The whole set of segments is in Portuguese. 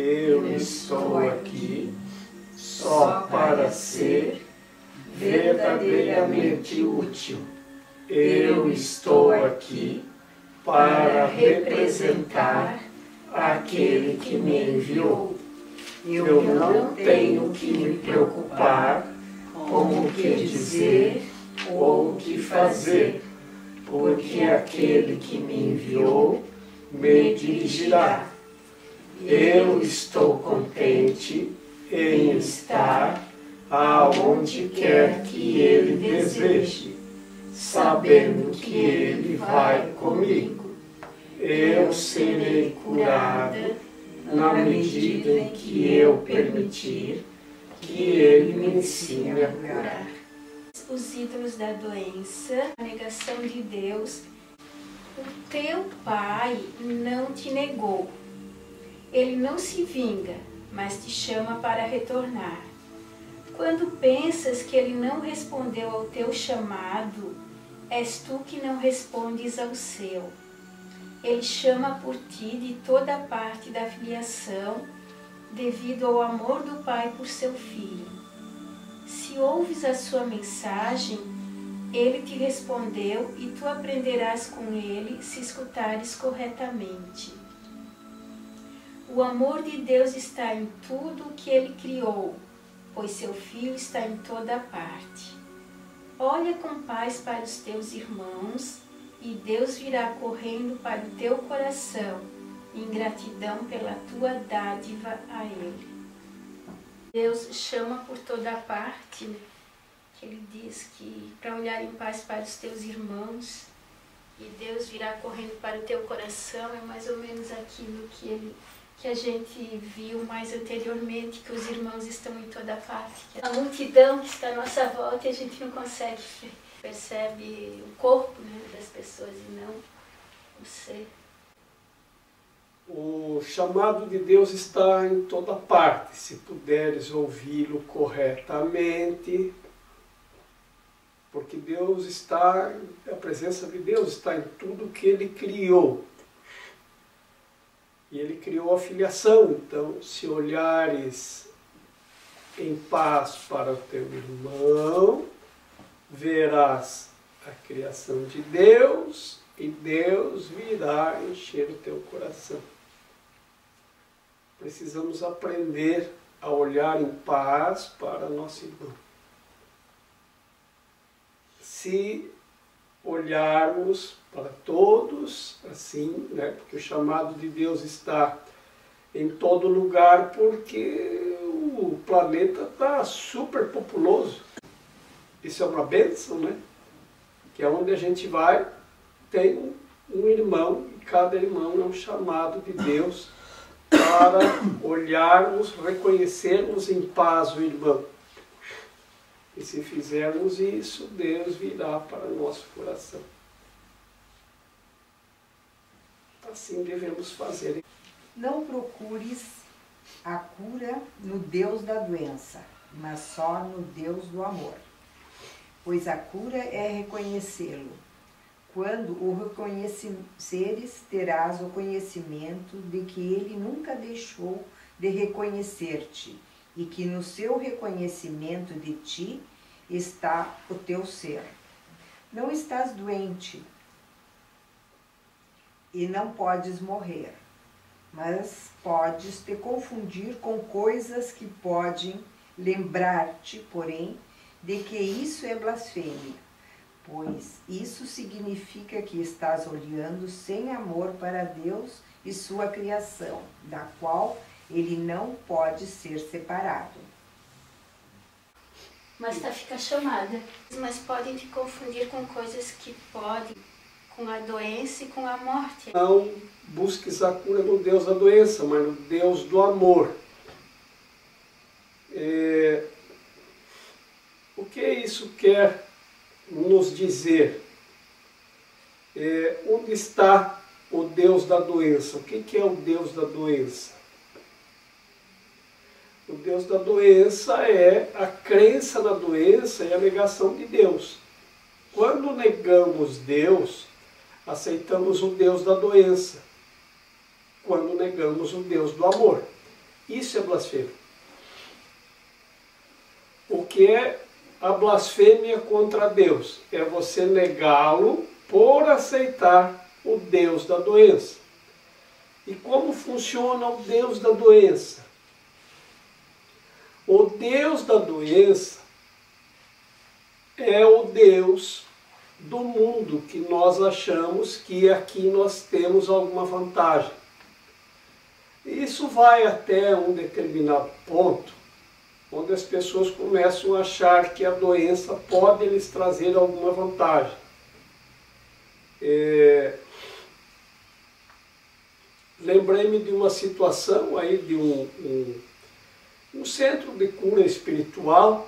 Eu estou aqui só para ser verdadeiramente útil. Eu estou aqui para representar aquele que me enviou. Eu não tenho que me preocupar com o que dizer ou o que fazer, porque aquele que me enviou me dirigirá. Eu estou contente em estar aonde quer que Ele deseje, sabendo que Ele vai comigo. Eu serei curada na medida em que eu permitir que Ele me ensine a curar. Os ídolos da doença, a negação de Deus. O teu pai não te negou. Ele não se vinga, mas te chama para retornar. Quando pensas que ele não respondeu ao teu chamado, és tu que não respondes ao seu. Ele chama por ti de toda parte da filiação, devido ao amor do Pai por seu Filho. Se ouves a sua mensagem, ele te respondeu e tu aprenderás com ele se escutares corretamente. O amor de Deus está em tudo o que Ele criou, pois seu Filho está em toda parte. Olha com paz para os teus irmãos, e Deus virá correndo para o teu coração, em gratidão pela tua dádiva a Ele. Deus chama por toda parte, né? Que Ele diz que para olhar em paz para os teus irmãos, e Deus virá correndo para o teu coração, é mais ou menos aquilo que a gente viu mais anteriormente, que os irmãos estão em toda parte. A multidão que está à nossa volta e a gente não consegue, percebe o corpo, né, das pessoas e não o ser. O chamado de Deus está em toda parte, se puderes ouvi-lo corretamente, porque Deus está, a presença de Deus está em tudo que Ele criou. E Ele criou a filiação, então se olhares em paz para o teu irmão, verás a criação de Deus e Deus virá encher o teu coração. Precisamos aprender a olhar em paz para nosso irmão. Se olharmos para todos assim, né? Porque o chamado de Deus está em todo lugar, porque o planeta está super populoso. Isso é uma bênção, né? Que é onde a gente vai, tem um irmão, e cada irmão é um chamado de Deus para olharmos, reconhecermos em paz o irmão. E se fizermos isso, Deus virá para o nosso coração. Assim devemos fazer. Não procures a cura no Deus da doença, mas só no Deus do amor. Pois a cura é reconhecê-lo. Quando o reconheceres, terás o conhecimento de que ele nunca deixou de reconhecer-te, e que no seu reconhecimento de ti está o teu ser. Não estás doente e não podes morrer, mas podes te confundir com coisas que podem lembrar-te, porém, de que isso é blasfêmia, pois isso significa que estás olhando sem amor para Deus e sua criação, da qual Ele não pode ser separado. Mas fica chamada. Mas podem te confundir com coisas que podem, com a doença e com a morte. Não busques a cura no Deus da doença, mas no Deus do amor. O que isso quer nos dizer? Onde está o Deus da doença? O que é o Deus da doença? O Deus da doença é a crença na doença e a negação de Deus. Quando negamos Deus, aceitamos o Deus da doença. Quando negamos o Deus do amor. Isso é blasfêmia. O que é a blasfêmia contra Deus? É você negá-lo por aceitar o Deus da doença. E como funciona o Deus da doença? O Deus da doença é o Deus do mundo que nós achamos que aqui nós temos alguma vantagem. Isso vai até um determinado ponto, onde as pessoas começam a achar que a doença pode lhes trazer alguma vantagem. Lembrei-me de uma situação aí de um centro de cura espiritual,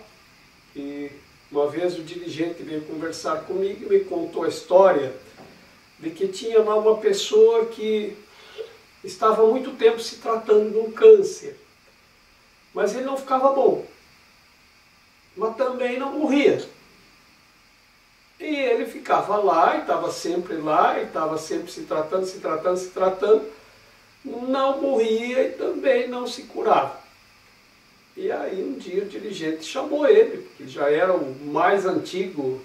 e uma vez o dirigente veio conversar comigo e me contou a história de que tinha lá uma pessoa que estava há muito tempo se tratando de um câncer, mas ele não ficava bom, mas também não morria. E ele ficava lá, e estava sempre lá, e estava sempre se tratando, não morria e também não se curava. E aí um dia o dirigente chamou ele, porque já era o mais antigo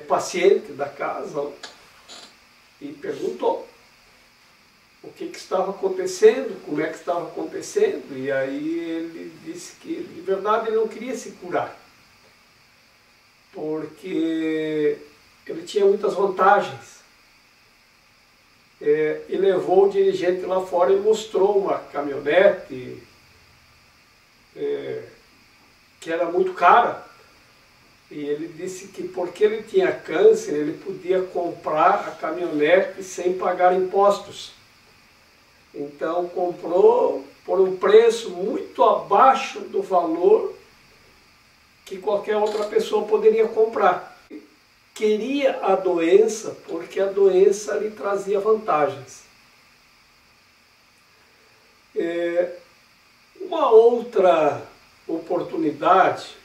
paciente da casa, e perguntou o que estava acontecendo, como é que estava acontecendo. E aí ele disse que, de verdade, ele não queria se curar, porque ele tinha muitas vantagens. E levou o dirigente lá fora e mostrou uma caminhonete que era muito cara. E ele disse que porque ele tinha câncer, ele podia comprar a caminhonete sem pagar impostos. Então comprou por um preço muito abaixo do valor que qualquer outra pessoa poderia comprar. Queria a doença porque a doença lhe trazia vantagens. Uma outra oportunidade,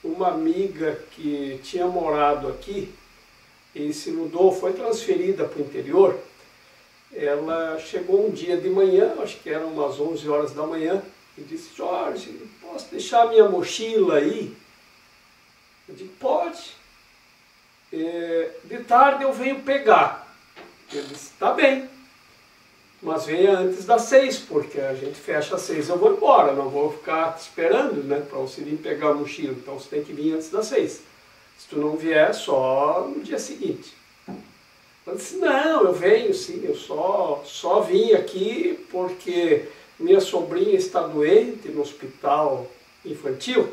uma amiga que tinha morado aqui e se mudou, foi transferida para o interior. Ela chegou um dia de manhã, acho que eram umas 11 horas da manhã, e disse: Jorge, posso deixar a minha mochila aí? Eu digo: pode. De tarde eu venho pegar. Ele disse: tá bem, mas venha antes das 6, porque a gente fecha às 6, eu vou embora, não vou ficar te esperando, né, para você vir pegar a mochila, então você tem que vir antes das 6. Se tu não vier, só no dia seguinte. Eu disse: não, eu venho sim, eu só vim aqui porque minha sobrinha está doente no hospital infantil.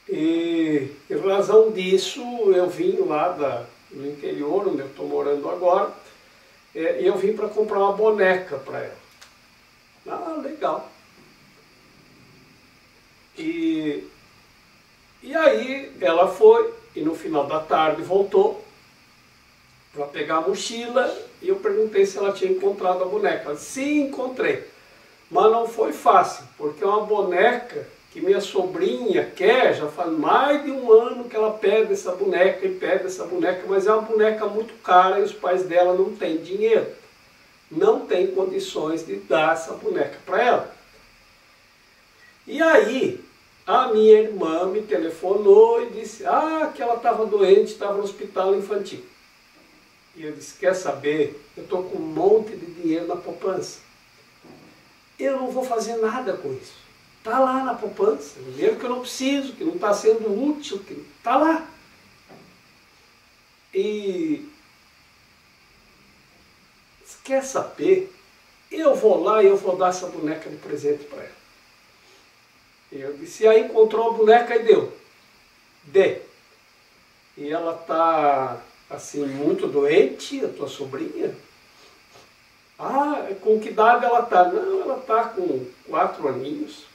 E em razão disso eu vim lá do interior, onde eu estou morando agora, e eu vim para comprar uma boneca para ela. Ah, legal. E aí ela foi, e no final da tarde voltou para pegar a mochila, e eu perguntei se ela tinha encontrado a boneca. Ela disse: sim, encontrei. Mas não foi fácil, porque é uma boneca que minha sobrinha quer, já faz mais de um ano que ela pede essa boneca, mas é uma boneca muito cara e os pais dela não têm dinheiro. Não têm condições de dar essa boneca para ela. E aí, a minha irmã me telefonou e disse que ela estava doente, estava no hospital infantil. E eu disse: quer saber, eu estou com um monte de dinheiro na poupança. Eu não vou fazer nada com isso. Está lá na poupança, dinheiro que eu não preciso, que não está sendo útil, que está lá. E quer saber, eu vou lá e eu vou dar essa boneca de presente para ela. E eu disse: aí encontrou a boneca e deu. Dê. E ela está assim muito doente, a tua sobrinha? Com que idade ela está? Não, ela está com 4 aninhos.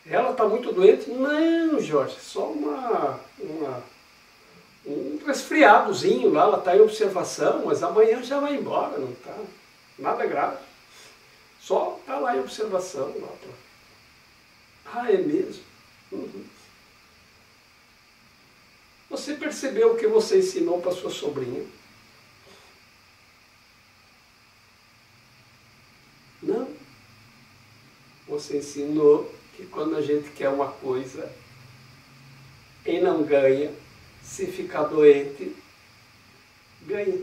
Ela está muito doente? Não, Jorge, só um resfriadozinho lá, ela está em observação, mas amanhã já vai embora, não está nada grave. Só está lá em observação. Lá. É mesmo? Uhum. Você percebeu o que você ensinou para sua sobrinha? Não. você ensinou que quando a gente quer uma coisa e não ganha, se ficar doente, ganha.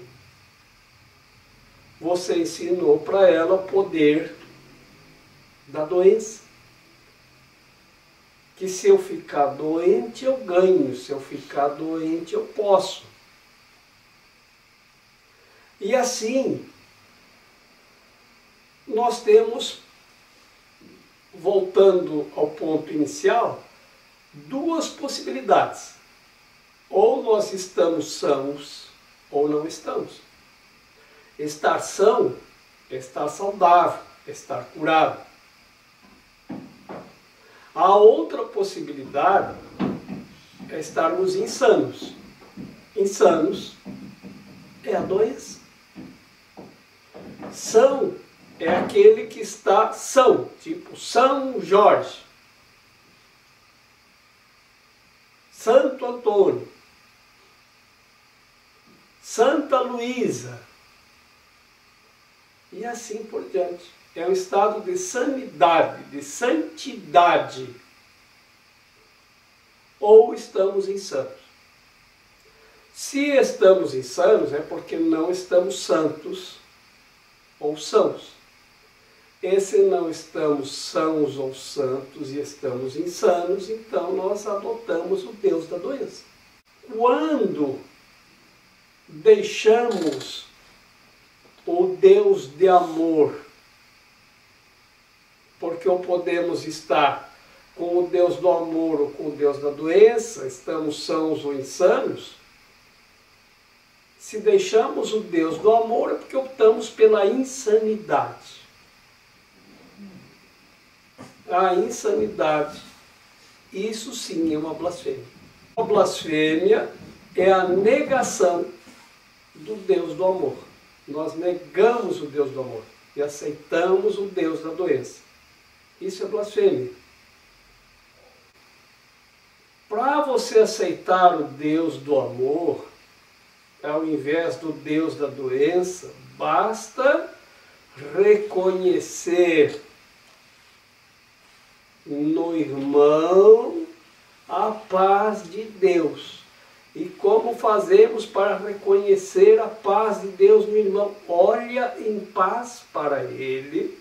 Você ensinou para ela o poder da doença. Que se eu ficar doente, eu ganho. Se eu ficar doente, eu posso. E assim, nós temos, voltando ao ponto inicial, duas possibilidades. Ou nós estamos sãos, ou não estamos. Estar são é estar saudável, é estar curado. A outra possibilidade é estarmos insanos. Insanos é a doença. São é aquele que está são, tipo São Jorge, Santo Antônio, Santa Luísa, e assim por diante. É um estado de sanidade, de santidade. Ou estamos insanos. Se estamos insanos, é porque não estamos santos ou sãos. E se não estamos sãos ou santos e estamos insanos, então nós adotamos o Deus da doença. Quando deixamos o Deus de amor, porque ou podemos estar com o Deus do amor ou com o Deus da doença, estamos sãos ou insanos. Se deixamos o Deus do amor é porque optamos pela insanidade. A insanidade, isso sim é uma blasfêmia. A blasfêmia é a negação do Deus do amor. Nós negamos o Deus do amor e aceitamos o Deus da doença. Isso é blasfêmia. Para você aceitar o Deus do amor, ao invés do Deus da doença, basta reconhecer no irmão a paz de Deus. E como fazemos para reconhecer a paz de Deus no irmão? Olha em paz para ele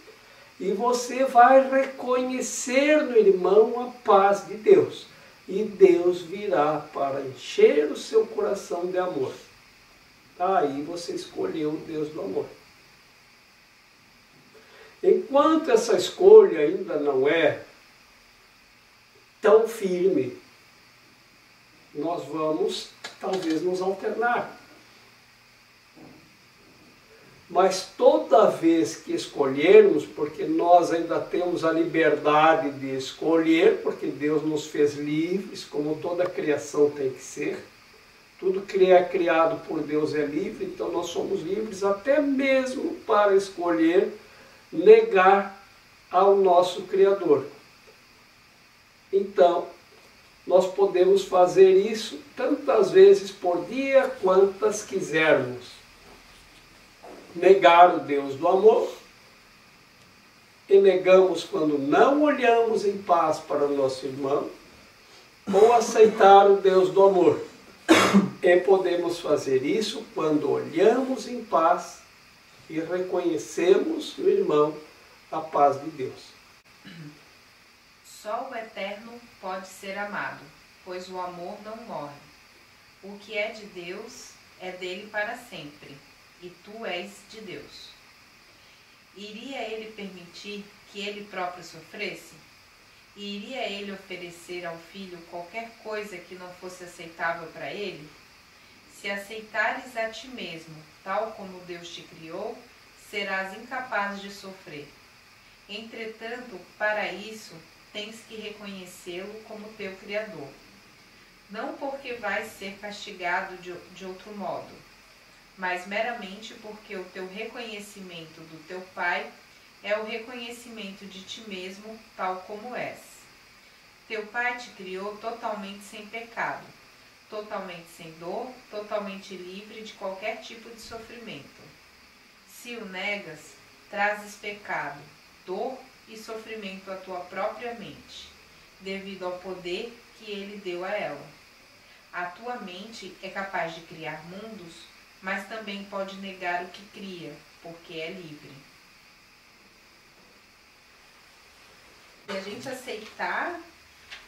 e você vai reconhecer no irmão a paz de Deus. E Deus virá para encher o seu coração de amor. Aí você escolheu o Deus do amor. Enquanto essa escolha ainda não é tão firme, nós vamos talvez nos alternar. Mas toda vez que escolhermos, porque nós ainda temos a liberdade de escolher, porque Deus nos fez livres, como toda a criação tem que ser. Tudo que é criado por Deus é livre, então nós somos livres até mesmo para escolher negar ao nosso Criador. Então, nós podemos fazer isso tantas vezes por dia quantas quisermos. Negar o Deus do amor, e negamos quando não olhamos em paz para o nosso irmão, ou aceitar o Deus do amor. E podemos fazer isso quando olhamos em paz e reconhecemos no irmão a paz de Deus. Só o Eterno pode ser amado, pois o amor não morre. O que é de Deus é dele para sempre, e tu és de Deus. Iria ele permitir que ele próprio sofresse? E iria ele oferecer ao filho qualquer coisa que não fosse aceitável para ele? Se aceitares a ti mesmo, tal como Deus te criou, serás incapaz de sofrer. Entretanto, para isso, tens que reconhecê-lo como teu Criador. Não porque vais ser castigado de outro modo, mas meramente porque o teu reconhecimento do teu Pai é o reconhecimento de ti mesmo, tal como és. Teu Pai te criou totalmente sem pecado, totalmente sem dor, totalmente livre de qualquer tipo de sofrimento. Se o negas, trazes pecado, dor e sofrimento à tua própria mente, devido ao poder que ele deu a ela. A tua mente é capaz de criar mundos, mas também pode negar o que cria, porque é livre. Se a gente aceitar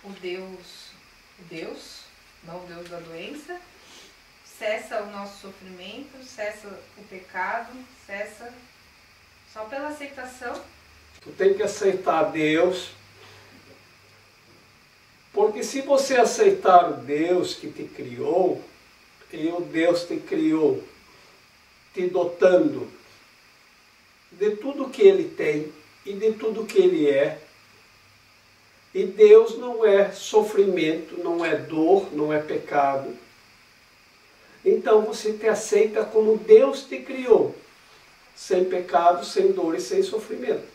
o Deus, não o Deus da doença, cessa o nosso sofrimento, cessa o pecado, cessa só pela aceitação. Tu tem que aceitar Deus, porque se você aceitar o Deus que te criou, e o Deus te criou, te dotando de tudo que Ele tem e de tudo que Ele é, e Deus não é sofrimento, não é dor, não é pecado, então você te aceita como Deus te criou, sem pecado, sem dor e sem sofrimento.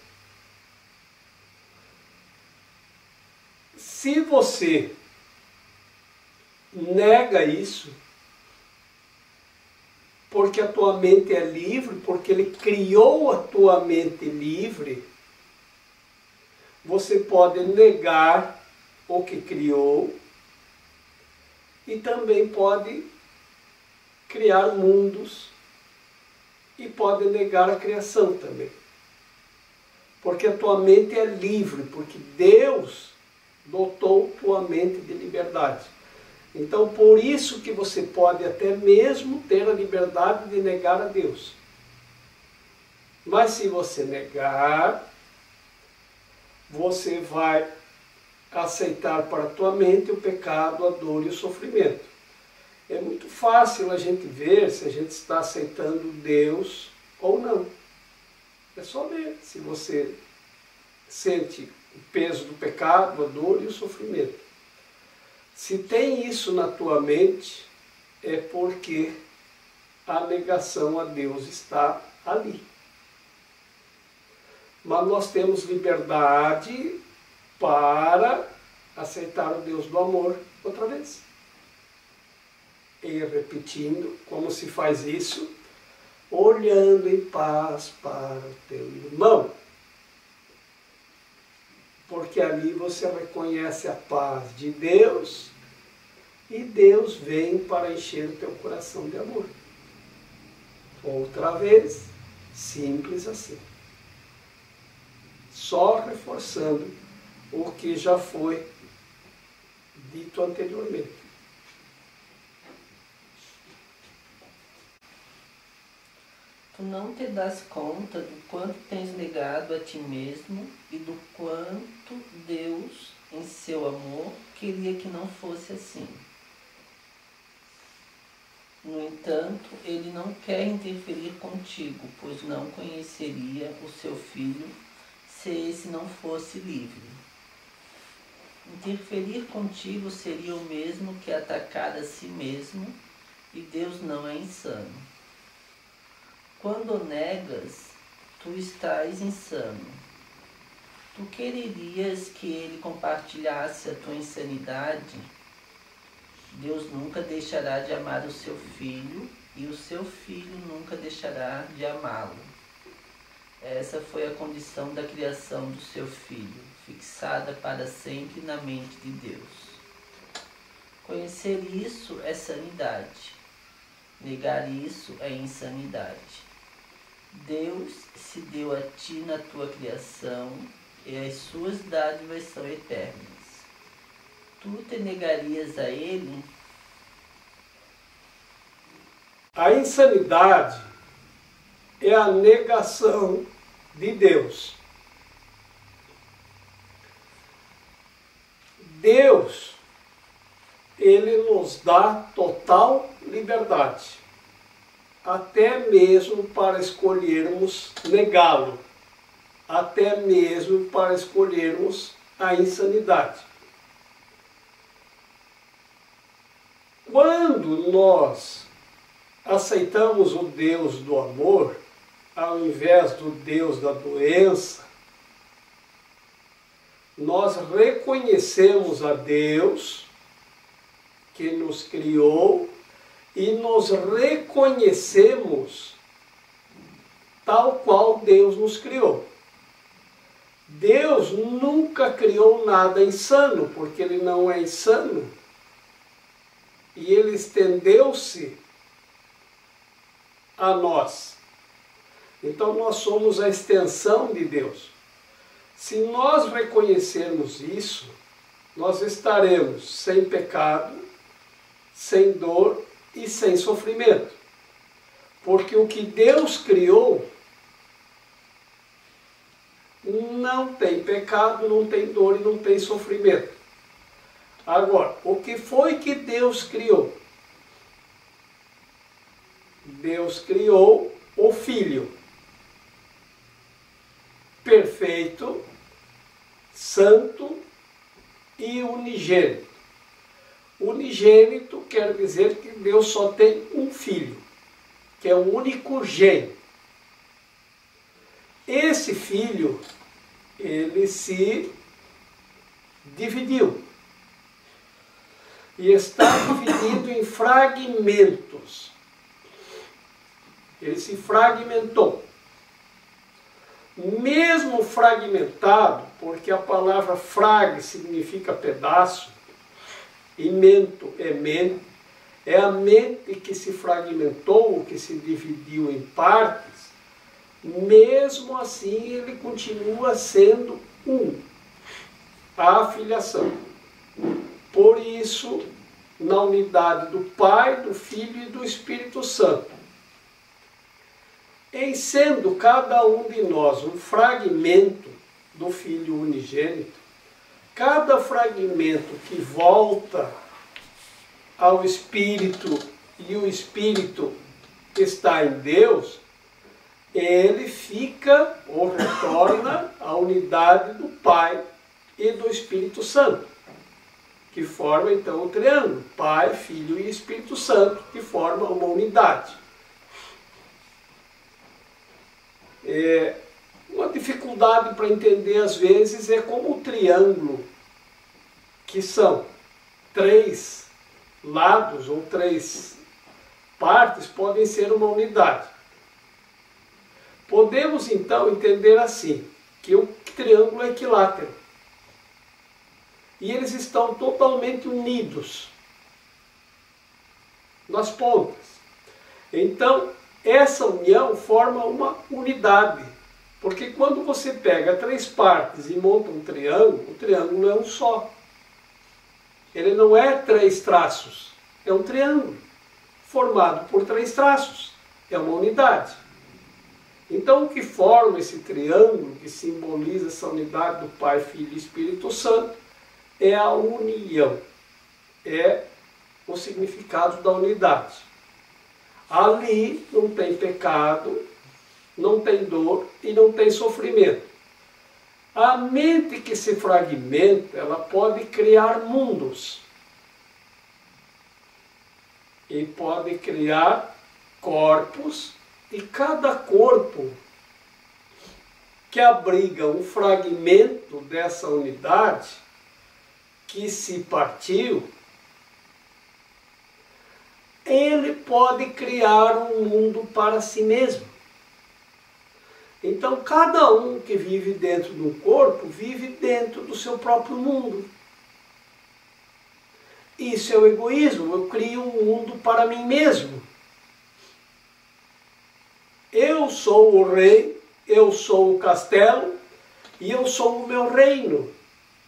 Se você nega isso, porque a tua mente é livre, porque Ele criou a tua mente livre, você pode negar o que criou e também pode criar mundos e pode negar a criação também. Porque a tua mente é livre, porque Deus dotou tua mente de liberdade. Então, por isso que você pode até mesmo ter a liberdade de negar a Deus. Mas se você negar, você vai aceitar para a tua mente o pecado, a dor e o sofrimento. É muito fácil a gente ver se a gente está aceitando Deus ou não. É só ver se você sente o peso do pecado, a dor e o sofrimento. Se tem isso na tua mente, é porque a negação a Deus está ali. Mas nós temos liberdade para aceitar o Deus do amor outra vez. E repetindo, como se faz isso? Olhando em paz para o teu irmão. Porque ali você reconhece a paz de Deus e Deus vem para encher o teu coração de amor. Outra vez, simples assim. Só reforçando o que já foi dito anteriormente. Tu não te das conta do quanto tens negado a ti mesmo e do quanto Deus, em seu amor, queria que não fosse assim. No entanto, Ele não quer interferir contigo, pois não conheceria o seu filho se esse não fosse livre. Interferir contigo seria o mesmo que atacar a si mesmo, e Deus não é insano. Quando o negas, tu estás insano. Tu quererias que ele compartilhasse a tua insanidade? Deus nunca deixará de amar o seu filho e o seu filho nunca deixará de amá-lo. Essa foi a condição da criação do seu filho, fixada para sempre na mente de Deus. Conhecer isso é sanidade. Negar isso é insanidade. Deus se deu a ti na tua criação e as suas dádivas são eternas. Tu te negarias a Ele? A insanidade é a negação de Deus. Deus, Ele nos dá total liberdade. Até mesmo para escolhermos negá-lo, até mesmo para escolhermos a insanidade. Quando nós aceitamos o Deus do amor, ao invés do Deus da doença, nós reconhecemos a Deus que nos criou e nos reconhecemos tal qual Deus nos criou. Deus nunca criou nada insano, porque Ele não é insano. E Ele estendeu-se a nós. Então nós somos a extensão de Deus. Se nós reconhecermos isso, nós estaremos sem pecado, sem dor e sem sofrimento. Porque o que Deus criou não tem pecado, não tem dor e não tem sofrimento. Agora, o que foi que Deus criou? Deus criou o Filho, perfeito, santo e unigênito. Unigênito quer dizer que Deus só tem um filho, que é o único gênio. Esse filho, ele se dividiu. E está dividido em fragmentos. Ele se fragmentou. Mesmo fragmentado, porque a palavra frag significa pedaço, e mento é mente, é a mente que se fragmentou, que se dividiu em partes, mesmo assim ele continua sendo um. A filiação. Por isso, na unidade do Pai, do Filho e do Espírito Santo. Em sendo cada um de nós um fragmento do Filho unigênito, cada fragmento que volta ao Espírito e o Espírito está em Deus, ele fica ou retorna à unidade do Pai e do Espírito Santo, que forma então o triângulo, Pai, Filho e Espírito Santo, que forma uma unidade. Uma dificuldade para entender às vezes é como o triângulo, que são 3 lados ou 3 partes, podem ser uma unidade. Podemos então entender assim, que o triângulo é equilátero. E eles estão totalmente unidos nas pontas. Então, essa união forma uma unidade. Porque quando você pega 3 partes e monta um triângulo, o triângulo é um só. Ele não é 3 traços, é um triângulo formado por 3 traços. É uma unidade. Então, o que forma esse triângulo, que simboliza essa unidade do Pai, Filho e Espírito Santo, é a união. É o significado da unidade. Ali não tem pecado, não tem dor e não tem sofrimento. A mente que se fragmenta, ela pode criar mundos. E pode criar corpos, e cada corpo que abriga um fragmento dessa unidade, que se partiu, ele pode criar um mundo para si mesmo. Então, cada um que vive dentro de um corpo, vive dentro do seu próprio mundo. Isso é o egoísmo, eu crio um mundo para mim mesmo. Eu sou o rei, eu sou o castelo, e eu sou o meu reino.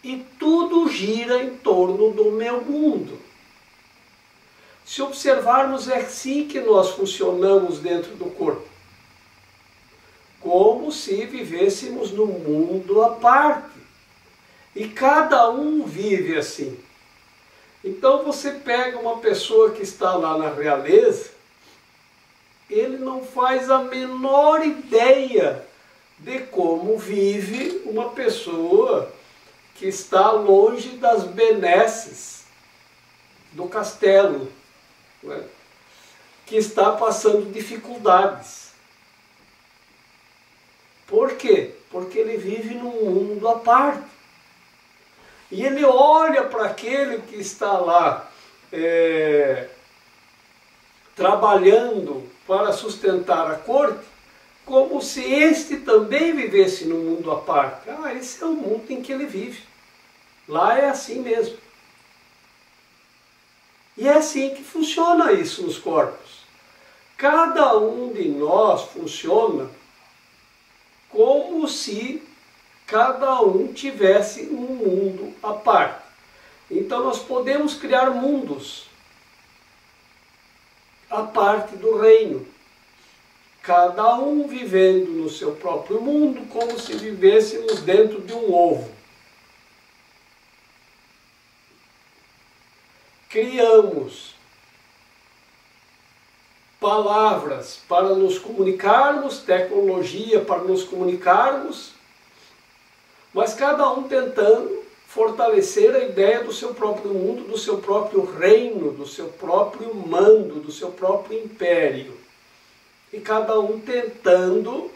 E tudo gira em torno do meu mundo. Se observarmos, é assim que nós funcionamos dentro do corpo. Como se vivêssemos num mundo à parte. E cada um vive assim. Então você pega uma pessoa que está lá na realeza, ele não faz a menor ideia de como vive uma pessoa que está longe das benesses do castelo, né? Que está passando dificuldades. Por quê? Porque ele vive num mundo à parte. E ele olha para aquele que está lá trabalhando para sustentar a corte como se este também vivesse num mundo à parte. Ah, esse é o mundo em que ele vive. Lá é assim mesmo. E é assim que funciona isso nos corpos. Cada um de nós funciona como se cada um tivesse um mundo à parte. Então nós podemos criar mundos à parte do reino. Cada um vivendo no seu próprio mundo, como se vivêssemos dentro de um ovo. Criamos palavras para nos comunicarmos, tecnologia para nos comunicarmos, mas cada um tentando fortalecer a ideia do seu próprio mundo, do seu próprio reino, do seu próprio mando, do seu próprio império. E cada um tentando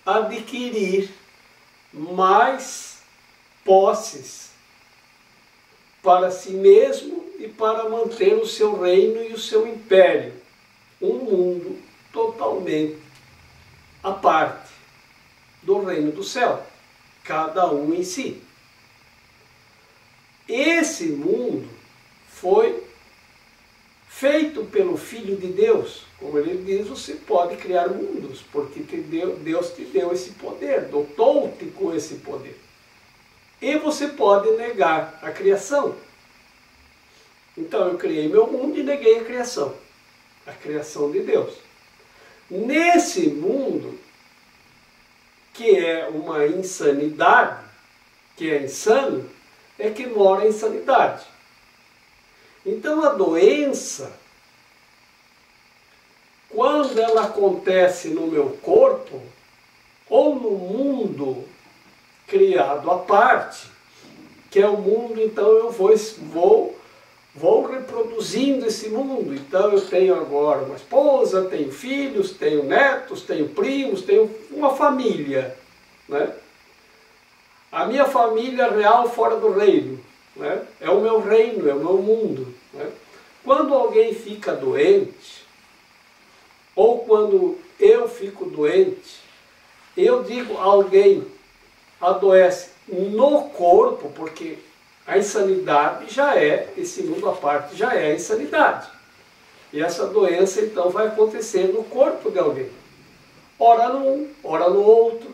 adquirir mais posses para si mesmo e para manter o seu reino e o seu império. Um mundo totalmente à parte do reino do céu, cada um em si. Esse mundo foi feito pelo Filho de Deus. Como ele diz, você pode criar mundos, porque Deus te deu esse poder, dotou-te com esse poder. E você pode negar a criação. Então eu criei meu mundo e neguei a criação de Deus. Nesse mundo, que é uma insanidade, que é insano, é que mora a insanidade. Então a doença, quando ela acontece no meu corpo, ou no mundo criado à parte, que é o mundo, então eu vou reproduzindo esse mundo. Então eu tenho agora uma esposa, tenho filhos, tenho netos, tenho primos, tenho uma família, né? A minha família real fora do reino, né? É o meu reino, é o meu mundo, né? Quando alguém fica doente, ou quando eu fico doente, eu digo alguém adoece no corpo, porque a insanidade já é, esse mundo à parte já é a insanidade. E essa doença então vai acontecer no corpo de alguém. Ora num, ora no outro.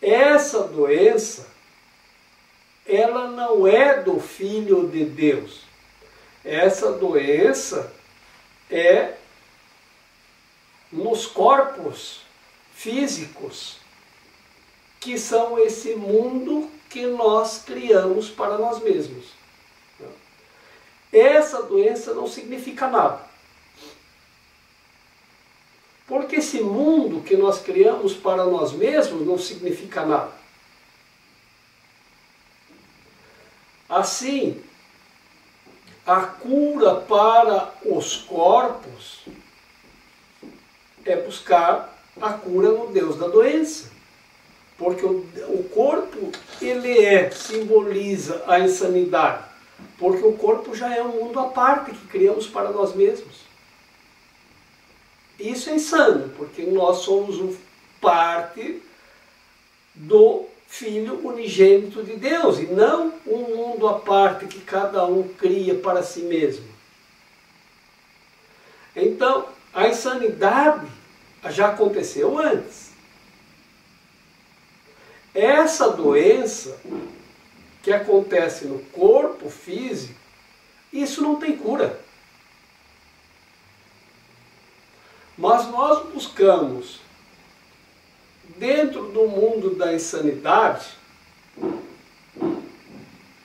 Essa doença, ela não é do Filho de Deus. Essa doença é nos corpos físicos, que são esse mundo que nós criamos para nós mesmos. Essa doença não significa nada. Porque esse mundo que nós criamos para nós mesmos não significa nada. Assim, a cura para os corpos é buscar a cura no Deus da doença. Porque o corpo, ele simboliza a insanidade. Porque o corpo já é um mundo à parte que criamos para nós mesmos. Isso é insano, porque nós somos parte do Filho unigênito de Deus, e não um mundo à parte que cada um cria para si mesmo. Então, a insanidade já aconteceu antes. Essa doença que acontece no corpo físico, isso não tem cura. Mas nós buscamos, dentro do mundo da insanidade,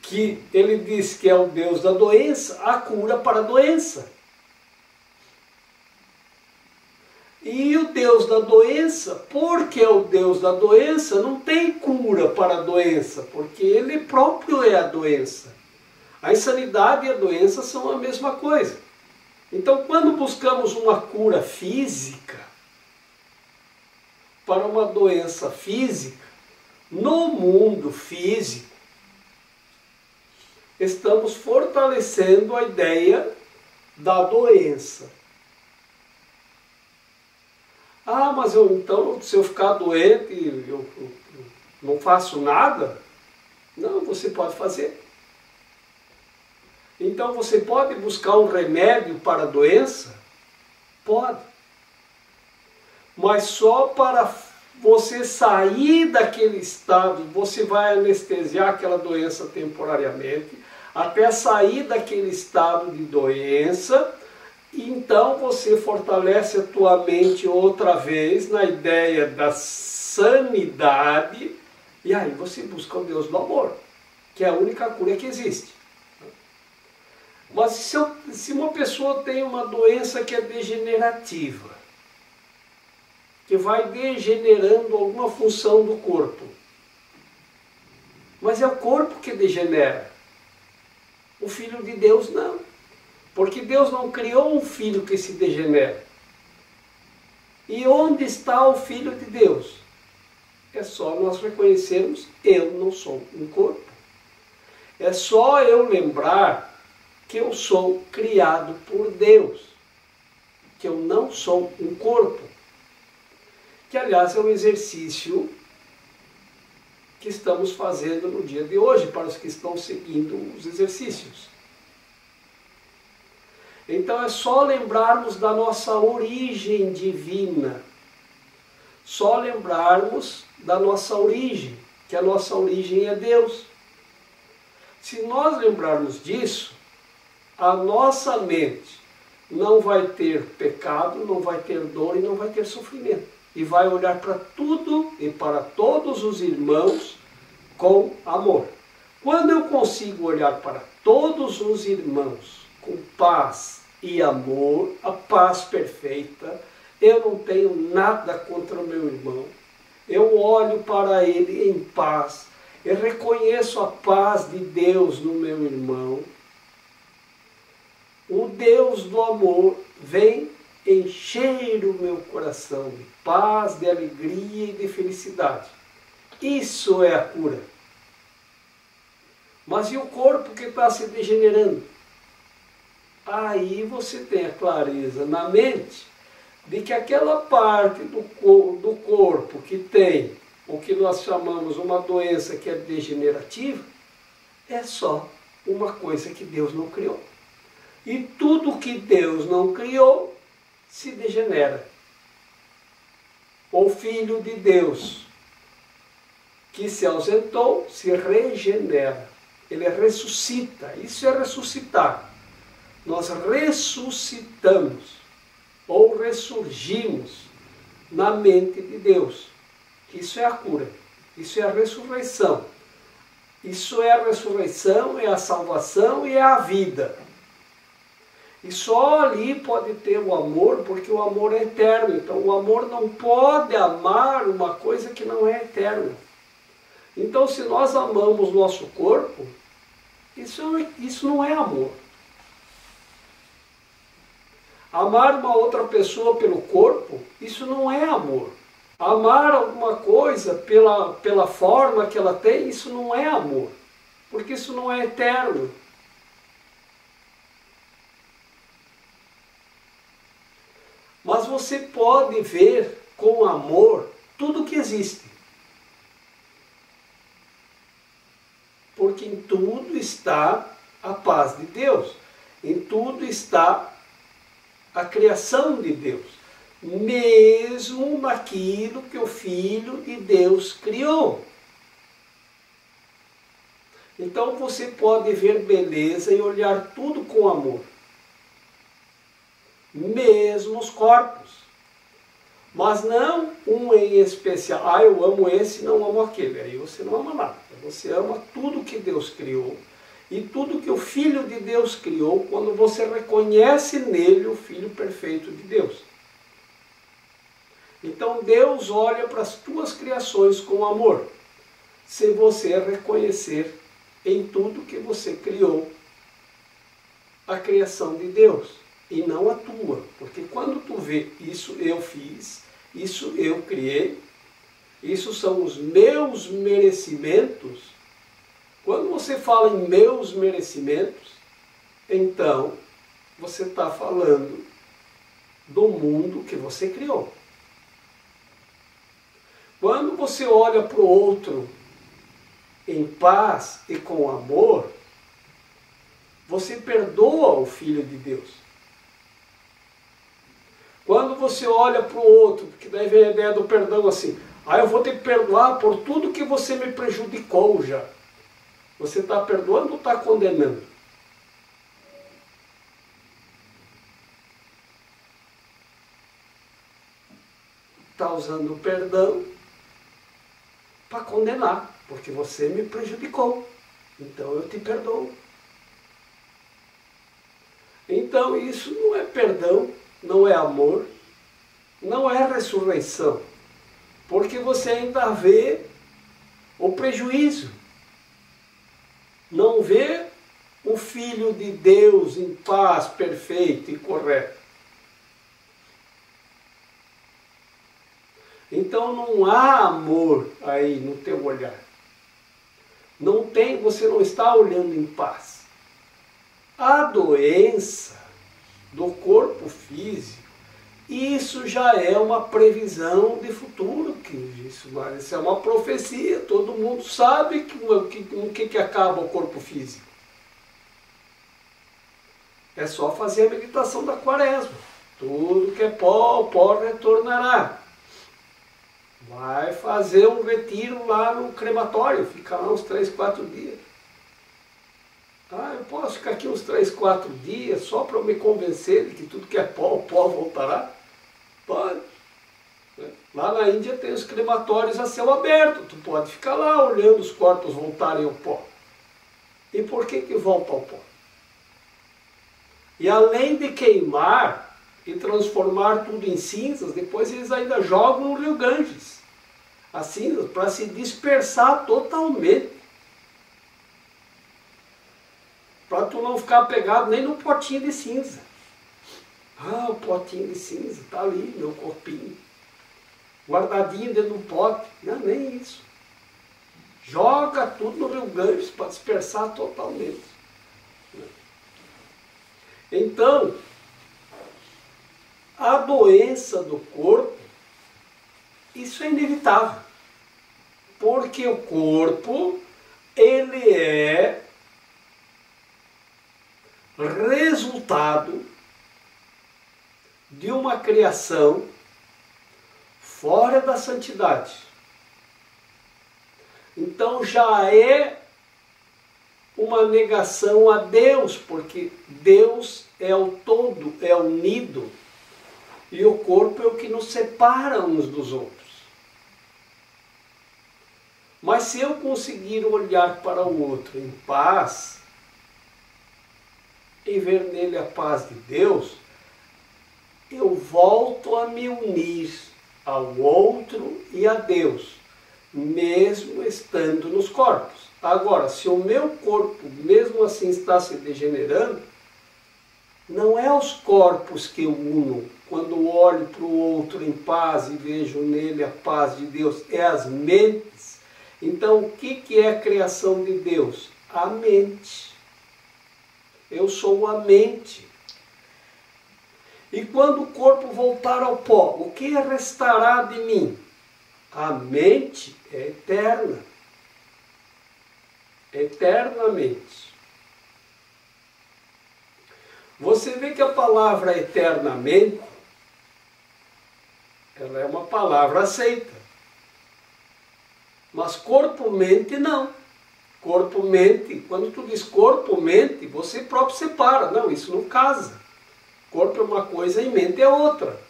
que ele diz que é o Deus da doença, a cura para a doença. E o Deus da doença, porque é o Deus da doença, não tem cura para a doença, porque ele próprio é a doença. A insanidade e a doença são a mesma coisa. Então, quando buscamos uma cura física para uma doença física, no mundo físico, estamos fortalecendo a ideia da doença. Ah, mas então, se eu ficar doente, eu não faço nada? Não, você pode fazer. Então você pode buscar um remédio para a doença? Pode. Mas só para você sair daquele estado, você vai anestesiar aquela doença temporariamente, até sair daquele estado de doença, e então você fortalece a tua mente outra vez na ideia da sanidade, e aí você busca o Deus do amor, que é a única cura que existe. Mas se uma pessoa tem uma doença que é degenerativa, que vai degenerando alguma função do corpo, mas é o corpo que degenera, o Filho de Deus não, porque Deus não criou um filho que se degenera. E onde está o Filho de Deus? É só nós reconhecermos: eu não sou um corpo. É só eu lembrar que eu sou criado por Deus, que eu não sou um corpo. Que, aliás, é um exercício que estamos fazendo no dia de hoje, para os que estão seguindo os exercícios. Então é só lembrarmos da nossa origem divina, só lembrarmos da nossa origem, que a nossa origem é Deus. Se nós lembrarmos disso, a nossa mente não vai ter pecado, não vai ter dor e não vai ter sofrimento. E vai olhar para tudo e para todos os irmãos com amor. Quando eu consigo olhar para todos os irmãos com paz e amor, a paz perfeita, eu não tenho nada contra o meu irmão. Eu olho para ele em paz, eu reconheço a paz de Deus no meu irmão. O Deus do amor vem encher o meu coração de paz, de alegria e de felicidade. Isso é a cura. Mas e o corpo que está se degenerando? Aí você tem a clareza na mente de que aquela parte do corpo que tem o que nós chamamos uma doença que é degenerativa, é só uma coisa que Deus não criou. E tudo que Deus não criou se degenera. O Filho de Deus que se ausentou se regenera. Ele ressuscita. Isso é ressuscitar. Nós ressuscitamos ou ressurgimos na mente de Deus. Isso é a cura. Isso é a ressurreição. Isso é a ressurreição, é a salvação e é a vida. E só ali pode ter o amor, porque o amor é eterno. Então o amor não pode amar uma coisa que não é eterna. Então se nós amamos nosso corpo, isso não é amor. Amar uma outra pessoa pelo corpo, isso não é amor. Amar alguma coisa pela forma que ela tem, isso não é amor. Porque isso não é eterno. Mas você pode ver com amor tudo que existe. Porque em tudo está a paz de Deus. Em tudo está a criação de Deus. Mesmo naquilo que o Filho de Deus criou. Então você pode ver beleza e olhar tudo com amor. Mesmo os corpos. Mas não um em especial. Ah, eu amo esse e não amo aquele. Aí você não ama nada. Você ama tudo que Deus criou. E tudo que o Filho de Deus criou, quando você reconhece nele o Filho perfeito de Deus. Então Deus olha para as tuas criações com amor. Se você reconhecer em tudo que você criou a criação de Deus. E não a tua. Porque quando tu vê isso eu fiz, isso eu criei, isso são os meus merecimentos. Quando você fala em meus merecimentos, então você está falando do mundo que você criou. Quando você olha para o outro em paz e com amor, você perdoa o Filho de Deus. Quando você olha para o outro, porque daí vem a ideia do perdão assim, eu vou ter que perdoar por tudo que você me prejudicou já. Você está perdoando ou está condenando? Está usando o perdão para condenar, porque você me prejudicou. Então eu te perdoo. Então isso não é perdão, não é amor, não é ressurreição. Porque você ainda vê o prejuízo. Não vê o Filho de Deus em paz, perfeito e correto. Então não há amor aí no teu olhar. Não tem, você não está olhando em paz. A doença do corpo físico, isso já é uma previsão de futuro, isso é uma profecia, todo mundo sabe no que acaba o corpo físico. É só fazer a meditação da quaresma. Tudo que é pó, o pó retornará. Vai fazer um retiro lá no crematório, fica lá uns 3, 4 dias. Eu posso ficar aqui uns 3, 4 dias só para me convencer de que tudo que é pó, o pó voltará? Pode. Lá na Índia tem os crematórios a céu aberto, tu pode ficar lá olhando os corpos voltarem ao pó. E por que volta ao pó? E além de queimar e transformar tudo em cinzas, depois eles ainda jogam no Rio Ganges as cinzas para se dispersar totalmente. Para tu não ficar pegado nem no potinho de cinza. O potinho de cinza, está ali, meu corpinho. Guardadinho dentro do pote. Não, nem isso. Joga tudo no Rio Ganges para dispersar totalmente. Então, a doença do corpo, isso é inevitável. Porque o corpo, ele é resultado de uma criação fora da santidade. Então já é uma negação a Deus, porque Deus é o todo, é unido, e o corpo é o que nos separa uns dos outros. Mas se eu conseguir olhar para o outro em paz, e ver nele a paz de Deus, eu volto a me unir ao outro e a Deus, mesmo estando nos corpos. Agora, se o meu corpo mesmo assim está se degenerando, não é os corpos que eu uno quando olho para o outro em paz e vejo nele a paz de Deus, é as mentes. Então, o que é a criação de Deus? A mente. Eu sou a mente. E quando o corpo voltar ao pó, o que restará de mim? A mente é eterna. Eternamente. Você vê que a palavra eternamente, ela é uma palavra aceita. Mas corpo-mente não. Corpo-mente, quando tu diz corpo-mente, você próprio separa. Não, isso não casa. Corpo é uma coisa e mente é outra.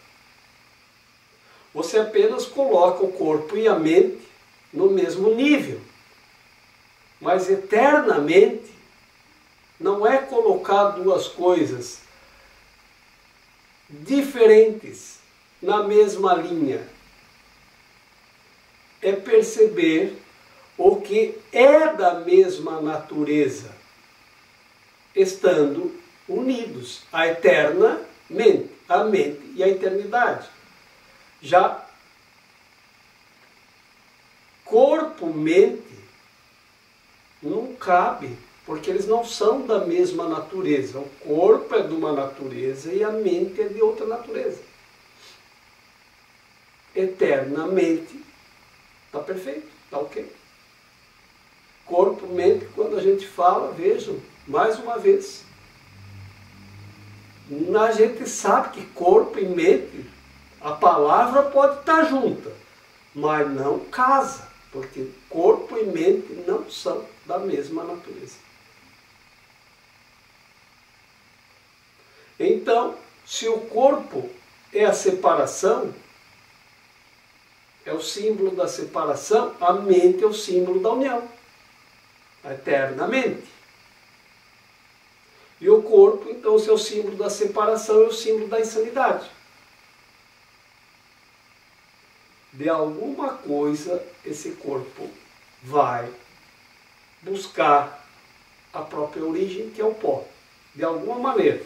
Você apenas coloca o corpo e a mente no mesmo nível. Mas eternamente não é colocar duas coisas diferentes na mesma linha. É perceber o que é da mesma natureza, estando unidos, a eterna mente, a mente e a eternidade. Já corpo-mente não cabe, porque eles não são da mesma natureza. O corpo é de uma natureza e a mente é de outra natureza. Eternamente Está perfeito, está ok. Corpo, mente, quando a gente fala, vejam, mais uma vez, a gente sabe que corpo e mente, a palavra pode estar junta, mas não casa, porque corpo e mente não são da mesma natureza. Então, se o corpo é a separação, é o símbolo da separação, a mente é o símbolo da união, eternamente. E o corpo, então, se é o símbolo da separação, é o símbolo da insanidade. De alguma coisa, esse corpo vai buscar a própria origem, que é o pó, de alguma maneira.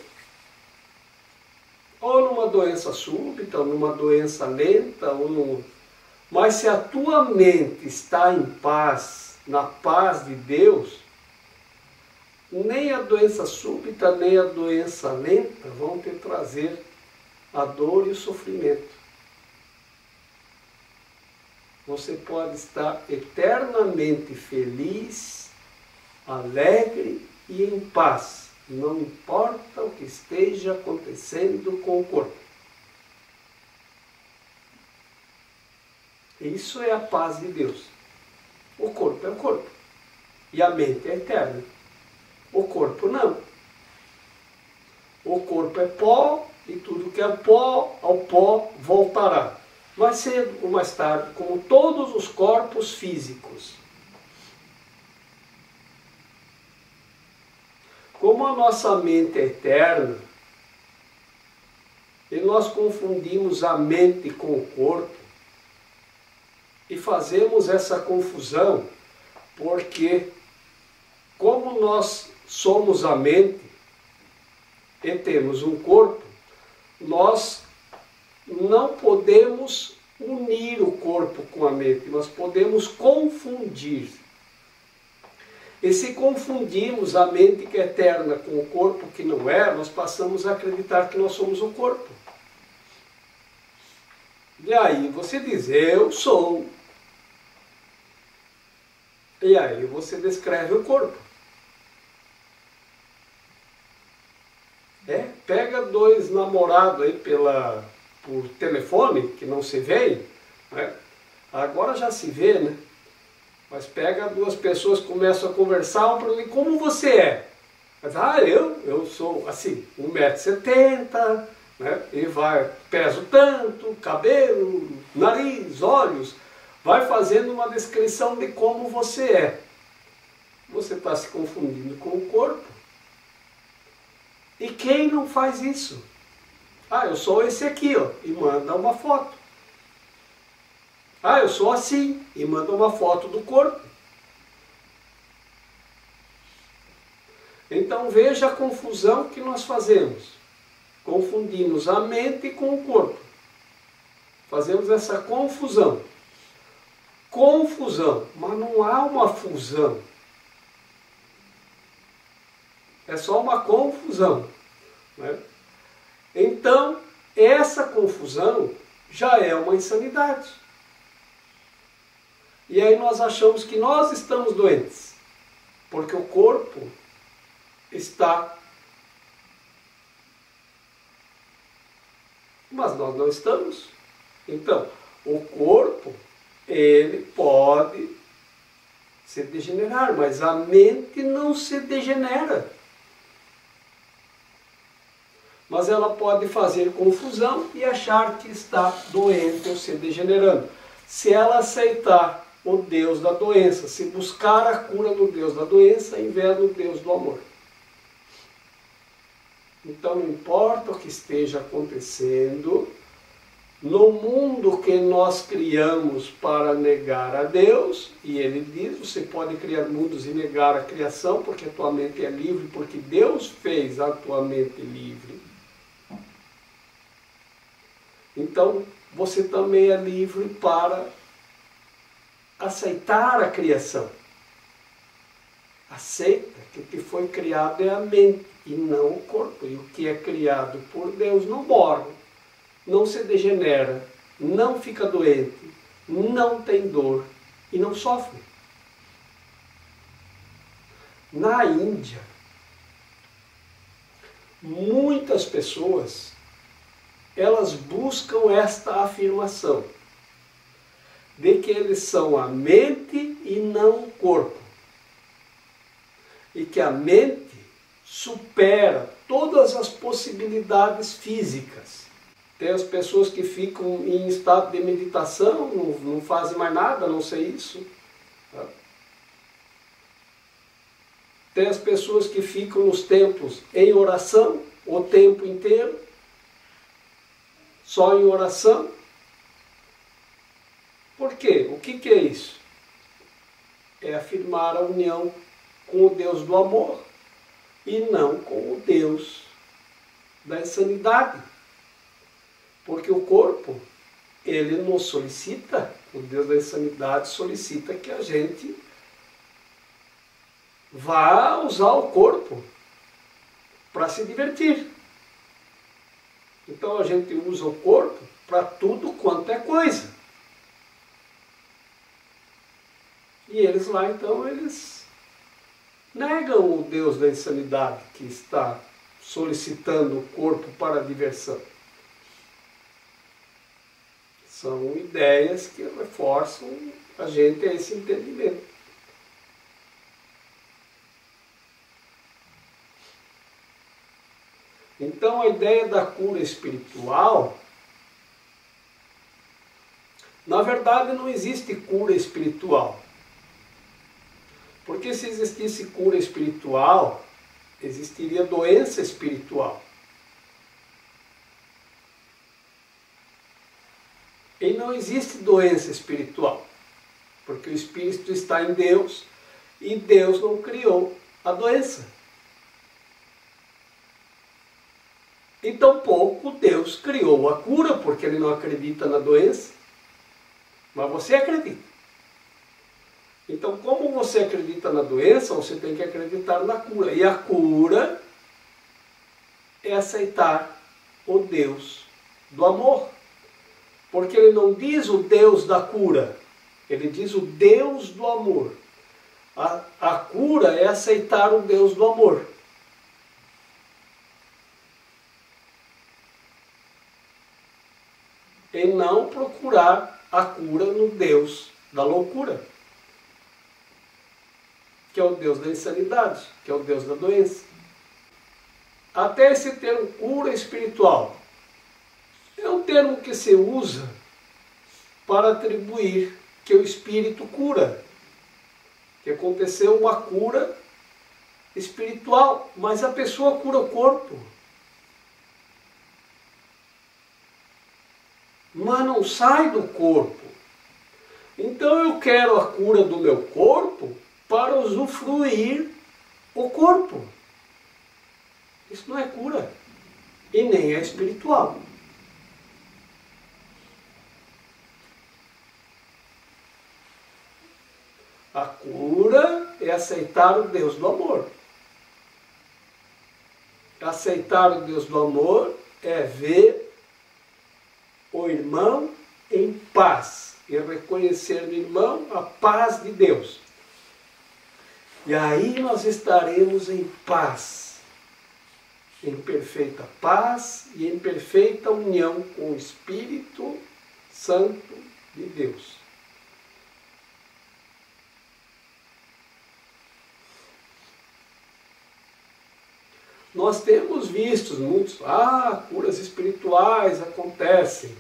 Ou numa doença súbita, ou numa doença lenta, ou num... Mas se a tua mente está em paz, na paz de Deus, nem a doença súbita, nem a doença lenta vão te trazer a dor e o sofrimento. Você pode estar eternamente feliz, alegre e em paz. Não importa o que esteja acontecendo com o corpo. Isso é a paz de Deus. O corpo é o corpo. E a mente é eterna. O corpo não. O corpo é pó e tudo que é pó, ao pó voltará. Mais cedo ou mais tarde, como todos os corpos físicos. Como a nossa mente é eterna, e nós confundimos a mente com o corpo, e fazemos essa confusão, porque como nós somos a mente e temos um corpo, nós não podemos unir o corpo com a mente, nós podemos confundir. E se confundirmos a mente que é eterna com o corpo que não é, nós passamos a acreditar que nós somos o corpo. E aí você diz, eu sou. E aí você descreve o corpo. Pega dois namorados aí por telefone, que não se veem, né? Agora já se vê, né? Mas pega duas pessoas, começam a conversar, como você é? Mas, eu sou assim, 1,70 m, né? E peso tanto, cabelo, nariz, olhos, vai fazendo uma descrição de como você é. Você está se confundindo com o corpo. E quem não faz isso? Eu sou esse aqui, ó, e manda uma foto. Eu sou assim, e manda uma foto do corpo. Então veja a confusão que nós fazemos. Confundimos a mente com o corpo. Fazemos essa confusão. Confusão, mas não há uma fusão. É só uma confusão, né? Então, essa confusão já é uma insanidade. E aí nós achamos que nós estamos doentes, porque o corpo está. Mas nós não estamos. Então, o corpo, ele pode se degenerar, mas a mente não se degenera. Mas ela pode fazer confusão e achar que está doente ou se degenerando. Se ela aceitar o Deus da doença, se buscar a cura no Deus da doença, em vez do Deus do amor. Então não importa o que esteja acontecendo, no mundo que nós criamos para negar a Deus, e ele diz, você pode criar mundos e negar a criação, porque a tua mente é livre, porque Deus fez a tua mente livre. Então, você também é livre para aceitar a criação. Aceita que o que foi criado é a mente e não o corpo. E o que é criado por Deus não morre, não se degenera, não fica doente, não tem dor e não sofrem. Na Índia, muitas pessoas, elas buscam esta afirmação de que eles são a mente e não o corpo. E que a mente supera todas as possibilidades físicas. Tem as pessoas que ficam em estado de meditação, não fazem mais nada, a não ser isso. Tem as pessoas que ficam nos templos em oração o tempo inteiro, só em oração. Por quê? O que é isso? É afirmar a união com o Deus do amor e não com o Deus da insanidade. Porque o corpo, ele nos solicita, o Deus da insanidade solicita que a gente vá usar o corpo para se divertir. Então a gente usa o corpo para tudo quanto é coisa. E eles lá, então, eles negam o Deus da insanidade que está solicitando o corpo para a diversão. São ideias que reforçam a gente a esse entendimento. Então a ideia da cura espiritual, na verdade não existe cura espiritual. Porque se existisse cura espiritual, existiria doença espiritual. E não existe doença espiritual, porque o espírito está em Deus e Deus não criou a doença. E tampouco Deus criou a cura, porque ele não acredita na doença. Mas você acredita. Então, como você acredita na doença, você tem que acreditar na cura. E a cura é aceitar o Deus do amor. Porque ele não diz o Deus da cura, ele diz o Deus do amor. A cura é aceitar o Deus do amor. E não procurar a cura no Deus da loucura, que é o Deus da insanidade, que é o Deus da doença. Até esse termo cura espiritual é um termo que se usa para atribuir que o espírito cura, que aconteceu uma cura espiritual, mas a pessoa cura o corpo. Mas não sai do corpo. Então eu quero a cura do meu corpo para usufruir o corpo. Isso não é cura. E nem é espiritual. A cura é aceitar o Deus do amor. Aceitar o Deus do amor é ver o irmão em paz e reconhecer no irmão a paz de Deus. E aí nós estaremos em paz, em perfeita paz e em perfeita união com o Espírito Santo de Deus. Nós temos visto muitos, curas espirituais acontecem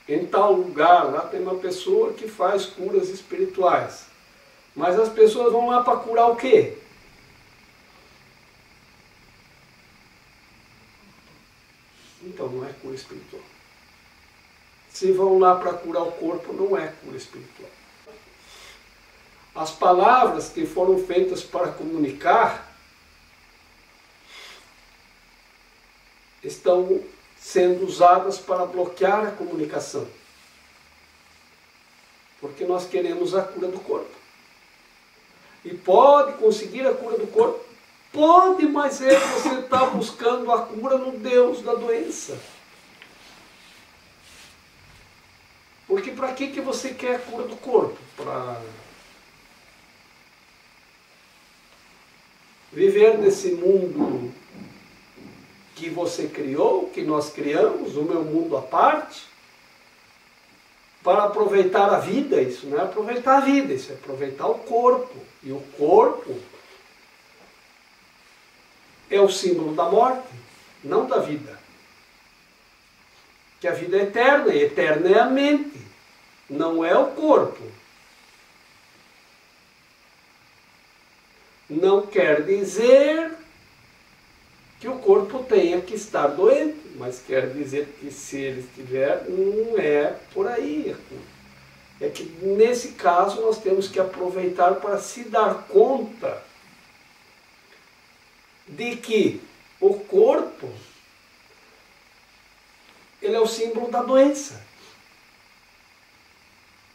em tal lugar, lá tem uma pessoa que faz curas espirituais. Mas as pessoas vão lá para curar o quê? Então não é cura espiritual. Se vão lá para curar o corpo, não é cura espiritual. As palavras que foram feitas para comunicar estão sendo usadas para bloquear a comunicação. Porque nós queremos a cura do corpo. E pode conseguir a cura do corpo? Pode, mas você está buscando a cura no Deus da doença. Porque para que você quer a cura do corpo? Para viver nesse mundo que você criou, que nós criamos, o meu mundo à parte, para aproveitar a vida. Isso não é aproveitar a vida, isso é aproveitar o corpo. E o corpo é o símbolo da morte, não da vida. Que a vida é eterna, e eterna é a mente, não é o corpo. Não quer dizer que o corpo tenha que estar doente, mas quer dizer que se ele estiver, não é por aí. É que nesse caso nós temos que aproveitar para se dar conta de que o corpo, ele é o símbolo da doença.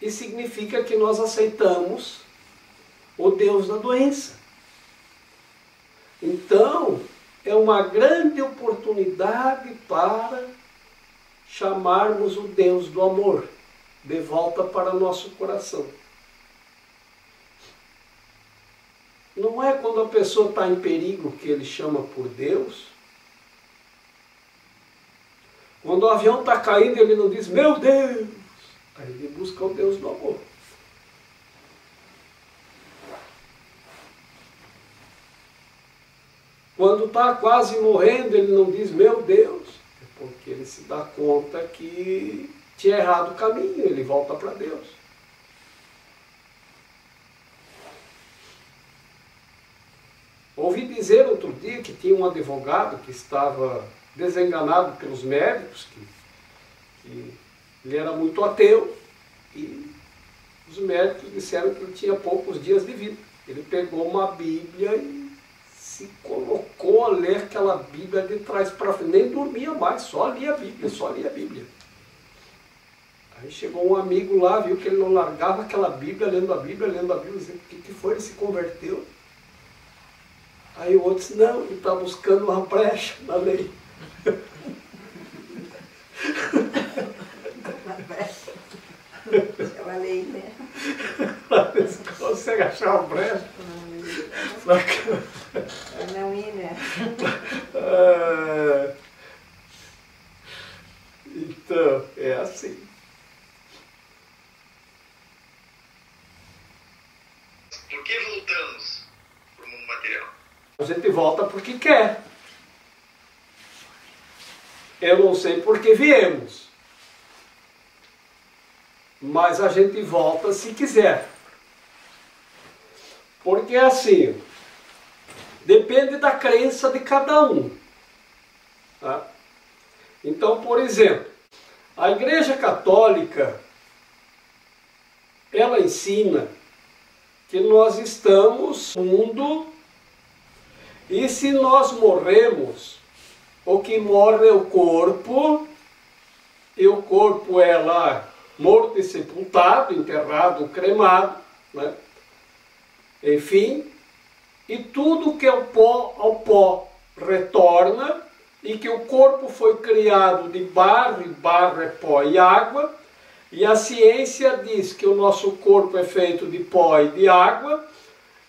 E significa que nós aceitamos o Deus da doença. Então, é uma grande oportunidade para chamarmos o Deus do amor de volta para nosso coração. Não é quando a pessoa está em perigo que ele chama por Deus. Quando o avião está caindo, ele não diz, meu Deus! Aí ele busca o Deus do amor. Quando está quase morrendo, ele não diz, meu Deus, é porque ele se dá conta que tinha errado o caminho, ele volta para Deus. Ouvi dizer outro dia que tinha um advogado que estava desenganado pelos médicos, que ele era muito ateu, e os médicos disseram que ele tinha poucos dias de vida. Ele pegou uma Bíblia e se colocou a ler aquela Bíblia de trás para frente, nem dormia mais, só lia a Bíblia, só lia a Bíblia. Aí chegou um amigo lá, viu que ele não largava aquela Bíblia, lendo a Bíblia, dizendo, o que foi? Ele se converteu. Aí o outro disse, não, ele está buscando uma brecha na lei. Uma lei, né? Consegue achar uma brecha? Para não ir, né? Então, é assim. Por que voltamos para o mundo material? A gente volta porque quer. Eu não sei por que viemos. Mas a gente volta se quiser. Porque assim, depende da crença de cada um. Tá? Então, por exemplo, a Igreja Católica, ela ensina que nós estamos no mundo e se nós morremos, o que morre é o corpo, e o corpo é lá morto e sepultado, enterrado, cremado, né? Enfim, e tudo que é o pó ao pó retorna, e que o corpo foi criado de barro, e barro é pó e água, e a ciência diz que o nosso corpo é feito de pó e de água,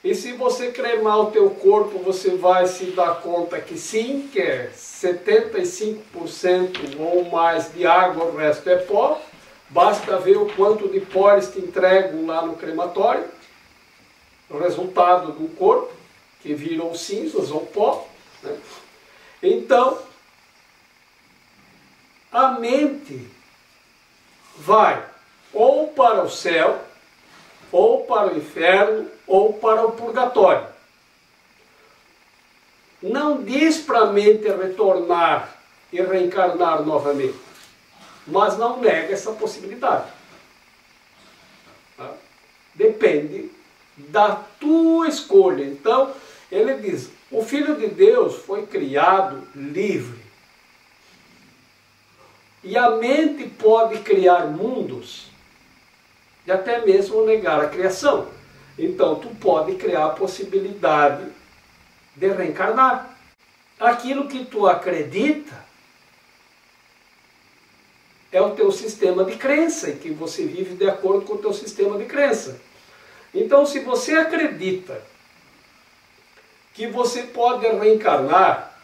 e se você cremar o teu corpo, você vai se dar conta que sim, que é 75% ou mais de água, o resto é pó. Basta ver o quanto de pó eles te entregam lá no crematório, o resultado do corpo, que virou cinzas ou pó, né? Então, a mente vai ou para o céu, ou para o inferno, ou para o purgatório. Não diz para a mente retornar e reencarnar novamente, mas não nega essa possibilidade. Tá? Depende da tua escolha. Então, ele diz, o Filho de Deus foi criado livre. E a mente pode criar mundos e até mesmo negar a criação. Então, tu pode criar a possibilidade de reencarnar. Aquilo que tu acredita é o teu sistema de crença e que você vive de acordo com o teu sistema de crença. Então, se você acredita que você pode reencarnar,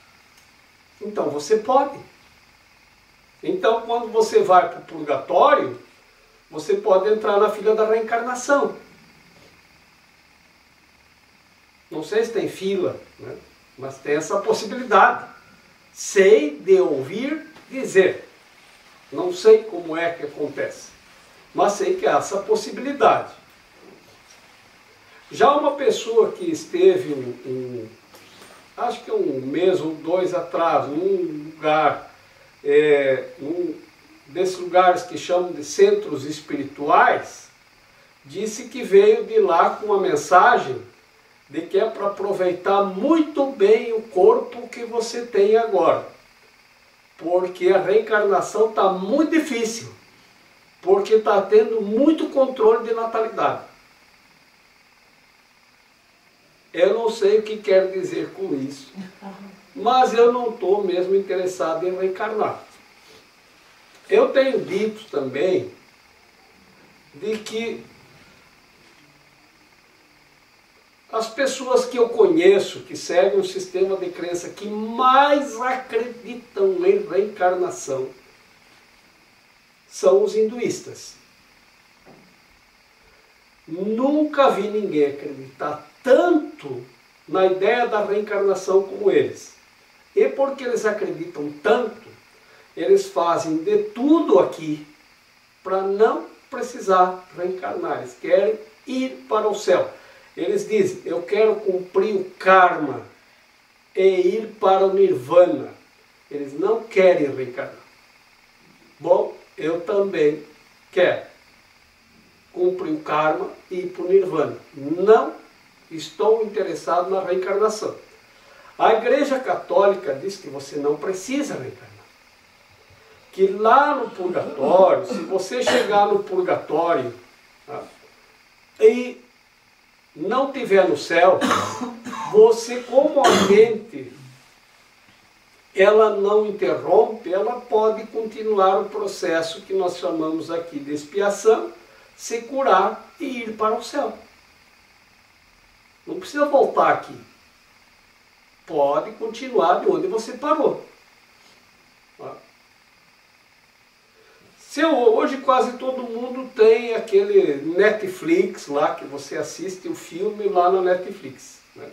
então você pode. Então, quando você vai para o purgatório, você pode entrar na fila da reencarnação. Não sei se tem fila, né? Mas tem essa possibilidade. Sei de ouvir dizer. Não sei como é que acontece, mas sei que há essa possibilidade. Já uma pessoa que esteve, acho que 1 mês ou 2 atrás, num lugar, desses lugares que chamam de centros espirituais, disse que veio de lá com uma mensagem de que é para aproveitar muito bem o corpo que você tem agora. Porque a reencarnação está muito difícil, porque está tendo muito controle de natalidade. Eu não sei o que quer dizer com isso, mas eu não estou mesmo interessado em reencarnar. Eu tenho dito também de que as pessoas que eu conheço, que seguem o sistema de crença, que mais acreditam em reencarnação, são os hinduístas. Nunca vi ninguém acreditar tanto na ideia da reencarnação como eles. E porque eles acreditam tanto, eles fazem de tudo aqui para não precisar reencarnar. Eles querem ir para o céu. Eles dizem, eu quero cumprir o karma e ir para o nirvana. Eles não querem reencarnar. Bom, eu também quero cumprir o karma e ir para o nirvana. Não estou interessado na reencarnação. A Igreja Católica diz que você não precisa reencarnar. Que lá no purgatório, se você chegar no purgatório, tá, e não tiver no céu, você, como a mente ela não interrompe, ela pode continuar o processo que nós chamamos aqui de expiação, se curar e ir para o céu. Não precisa voltar aqui. Pode continuar de onde você parou. Hoje quase todo mundo tem aquele Netflix lá, que você assiste o filme lá na Netflix, né?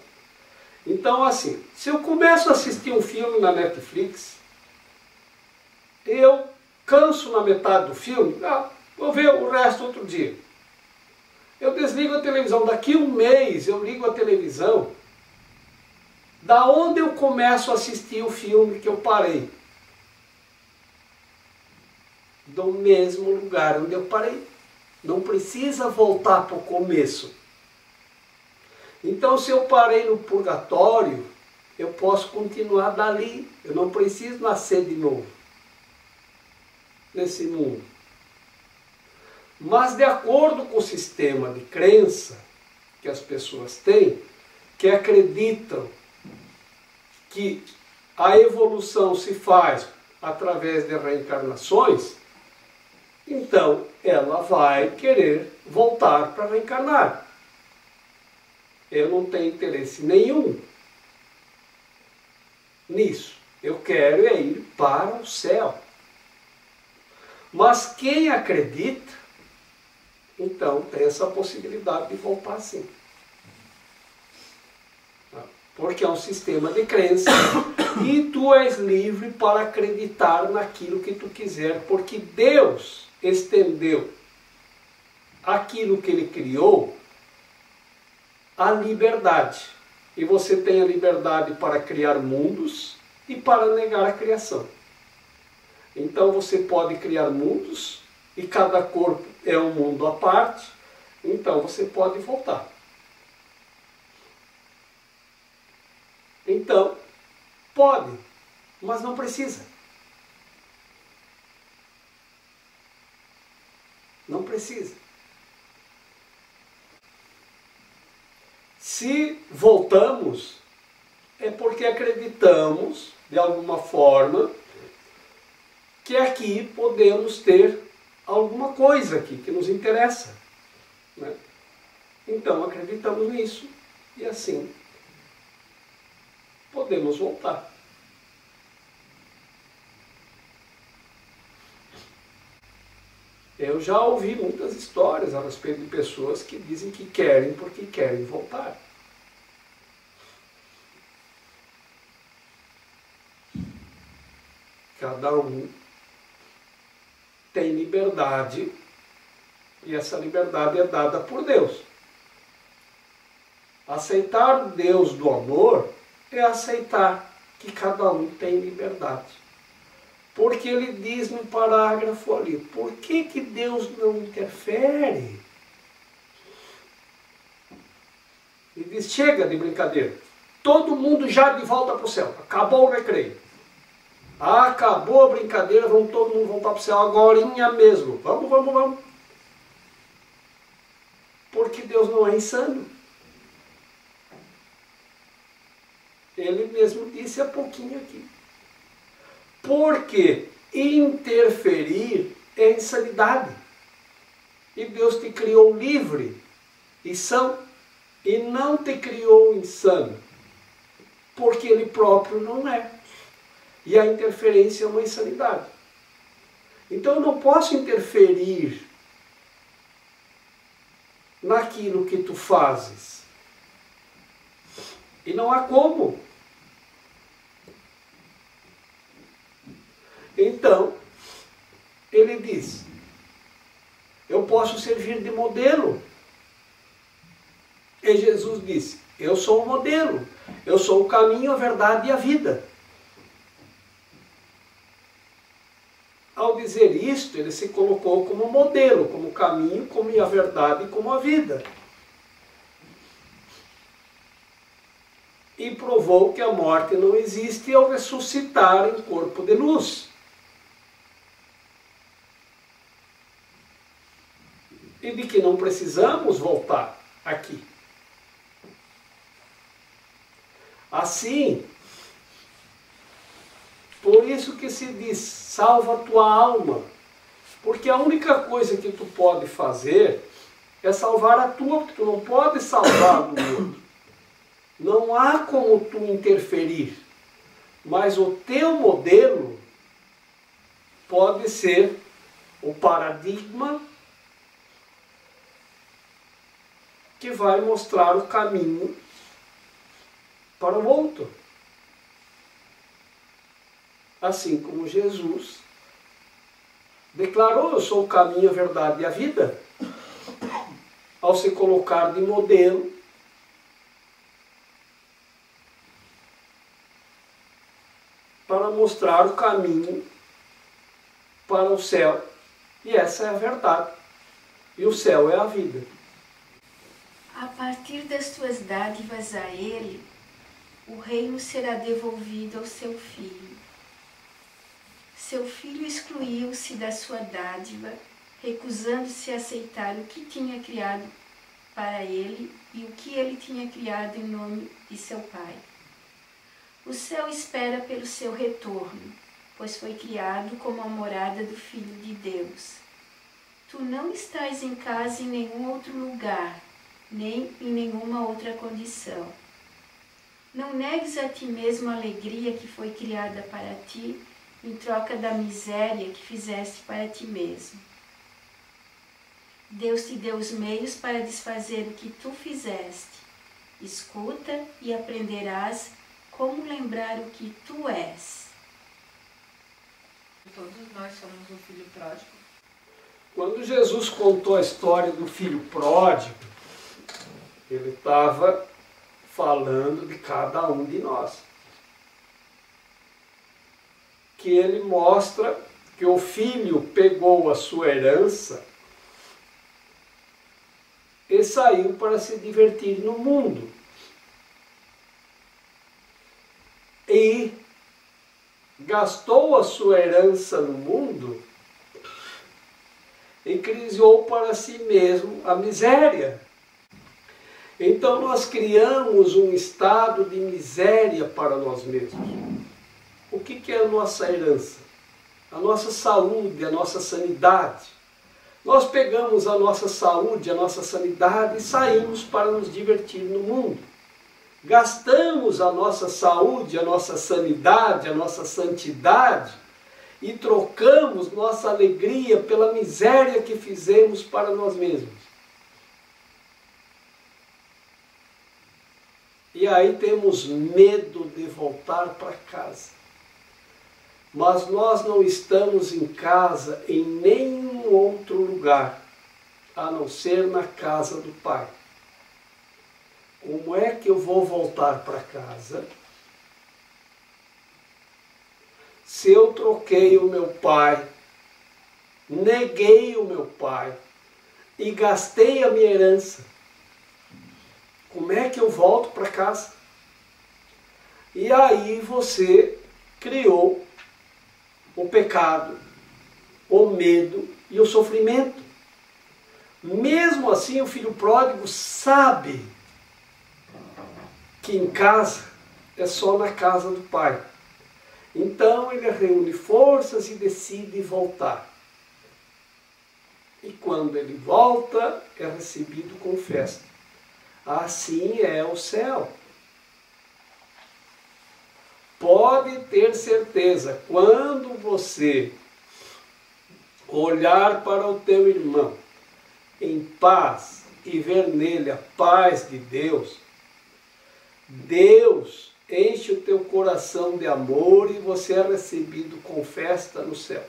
Então assim, se eu começo a assistir um filme na Netflix, eu canso na metade do filme, vou ver o resto outro dia. Eu desligo a televisão, daqui a 1 mês eu ligo a televisão, da onde eu começo a assistir o filme que eu parei? Do mesmo lugar onde eu parei. Não precisa voltar para o começo. Então, se eu parei no purgatório, eu posso continuar dali. Eu não preciso nascer de novo nesse mundo. Mas de acordo com o sistema de crença que as pessoas têm, que acreditam que a evolução se faz através de reencarnações, então ela vai querer voltar para reencarnar. Eu não tenho interesse nenhum nisso. Eu quero ir para o céu. Mas quem acredita, então tem essa possibilidade de voltar sim. Porque é um sistema de crença e tu és livre para acreditar naquilo que tu quiser, porque Deus estendeu aquilo que Ele criou, a liberdade. E você tem a liberdade para criar mundos e para negar a criação. Então você pode criar mundos e cada corpo é um mundo à parte, então você pode voltar. Então, pode, mas não precisa. Não precisa. Se voltamos, é porque acreditamos, de alguma forma, que aqui podemos ter alguma coisa aqui que nos interessa, né? Então acreditamos nisso e assim podemos voltar. Eu já ouvi muitas histórias a respeito de pessoas que dizem que querem porque querem voltar. Cada um tem liberdade e essa liberdade é dada por Deus. Aceitar Deus do amor é aceitar que cada um tem liberdade. Porque ele diz no parágrafo ali, por que que Deus não interfere? Ele diz, chega de brincadeira, todo mundo já de volta para o céu, acabou o recreio. Acabou a brincadeira, vamos todo mundo voltar para o céu agorinha mesmo. Vamos, vamos, vamos. Porque Deus não é insano. Ele mesmo disse há pouquinho aqui. Porque interferir é insanidade. E Deus te criou livre e são, e não te criou insano. Porque Ele próprio não é. E a interferência é uma insanidade. Então eu não posso interferir naquilo que tu fazes. E não há como. Então, ele diz, eu posso servir de modelo. E Jesus disse, eu sou o modelo, eu sou o caminho, a verdade e a vida. Ao dizer isto, ele se colocou como modelo, como caminho, como a verdade e como a vida. E provou que a morte não existe ao ressuscitar em corpo de luz. E de que não precisamos voltar aqui. Assim, por isso que se diz, salva a tua alma. Porque a única coisa que tu pode fazer é salvar a tua, porque tu não pode salvar do outro. Não há como tu interferir. Mas o teu modelo pode ser o paradigma que vai mostrar o caminho para o outro. Assim como Jesus declarou, eu sou o caminho, a verdade e a vida, ao se colocar de modelo para mostrar o caminho para o céu. E essa é a verdade. E o céu é a vida. A partir das tuas dádivas a ele, o reino será devolvido ao seu filho. Seu filho excluiu-se da sua dádiva, recusando-se a aceitar o que tinha criado para ele e o que ele tinha criado em nome de seu pai. O céu espera pelo seu retorno, pois foi criado como a morada do Filho de Deus. Tu não estás em casa em nenhum outro lugar, nem em nenhuma outra condição. Não negues a ti mesmo a alegria que foi criada para ti, em troca da miséria que fizeste para ti mesmo. Deus te deu os meios para desfazer o que tu fizeste. Escuta e aprenderás como lembrar o que tu és. Todos nós somos o filho pródigo. Quando Jesus contou a história do filho pródigo, ele estava falando de cada um de nós. Que ele mostra que o filho pegou a sua herança e saiu para se divertir no mundo. E gastou a sua herança no mundo e criou para si mesmo a miséria. Então nós criamos um estado de miséria para nós mesmos. O que é a nossa herança? a nossa saúde, a nossa sanidade. Nós pegamos a nossa saúde, a nossa sanidade e saímos para nos divertir no mundo. Gastamos a nossa saúde, a nossa sanidade, a nossa santidade e trocamos nossa alegria pela miséria que fizemos para nós mesmos. E aí temos medo de voltar para casa. Mas nós não estamos em casa em nenhum outro lugar, a não ser na casa do Pai. Como é que eu vou voltar para casa se eu troquei o meu pai, neguei o meu pai e gastei a minha herança? Como é que eu volto para casa? E aí você criou o pecado, o medo e o sofrimento. Mesmo assim, o filho pródigo sabe que em casa é só na casa do pai. Então ele reúne forças e decide voltar. E quando ele volta, é recebido com festa. Assim é o céu. Pode ter certeza, quando você olhar para o teu irmão em paz e ver nele a paz de Deus, Deus enche o teu coração de amor e você é recebido com festa no céu.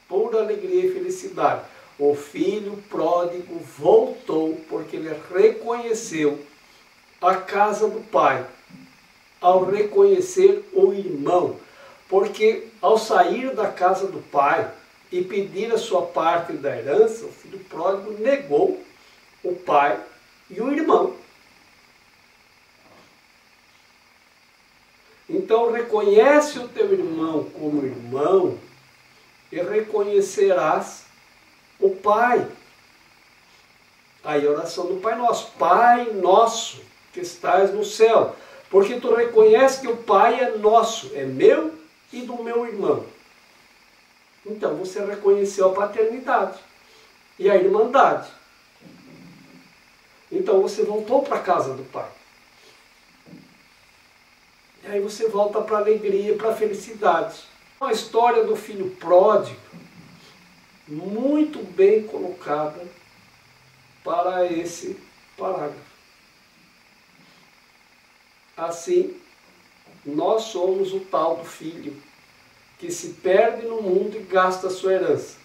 Pura alegria e felicidade. O filho pródigo voltou porque ele reconheceu a casa do pai, ao reconhecer o irmão. Porque ao sair da casa do pai e pedir a sua parte da herança, o filho pródigo negou o pai e o irmão. Então reconhece o teu irmão como irmão e reconhecerás o Pai. Aí a oração do Pai Nosso. Pai nosso que estás no céu. Porque tu reconheces que o Pai é nosso, é meu e do meu irmão. Então você reconheceu a paternidade e a irmandade. Então você voltou para a casa do Pai. E aí você volta para a alegria, para a felicidade. Uma história do filho pródigo, muito bem colocada para esse parágrafo. Assim, nós somos o tal do filho que se perde no mundo e gasta a sua herança.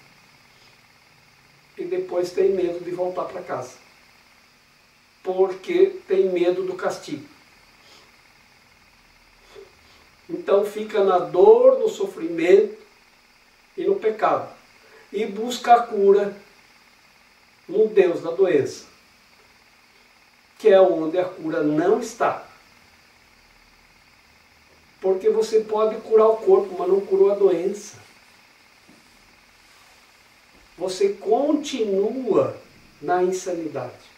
E depois tem medo de voltar para casa. Porque tem medo do castigo. Então fica na dor, no sofrimento e no pecado. E busca a cura no Deus da doença, que é onde a cura não está. Porque você pode curar o corpo, mas não curou a doença. Você continua na insanidade.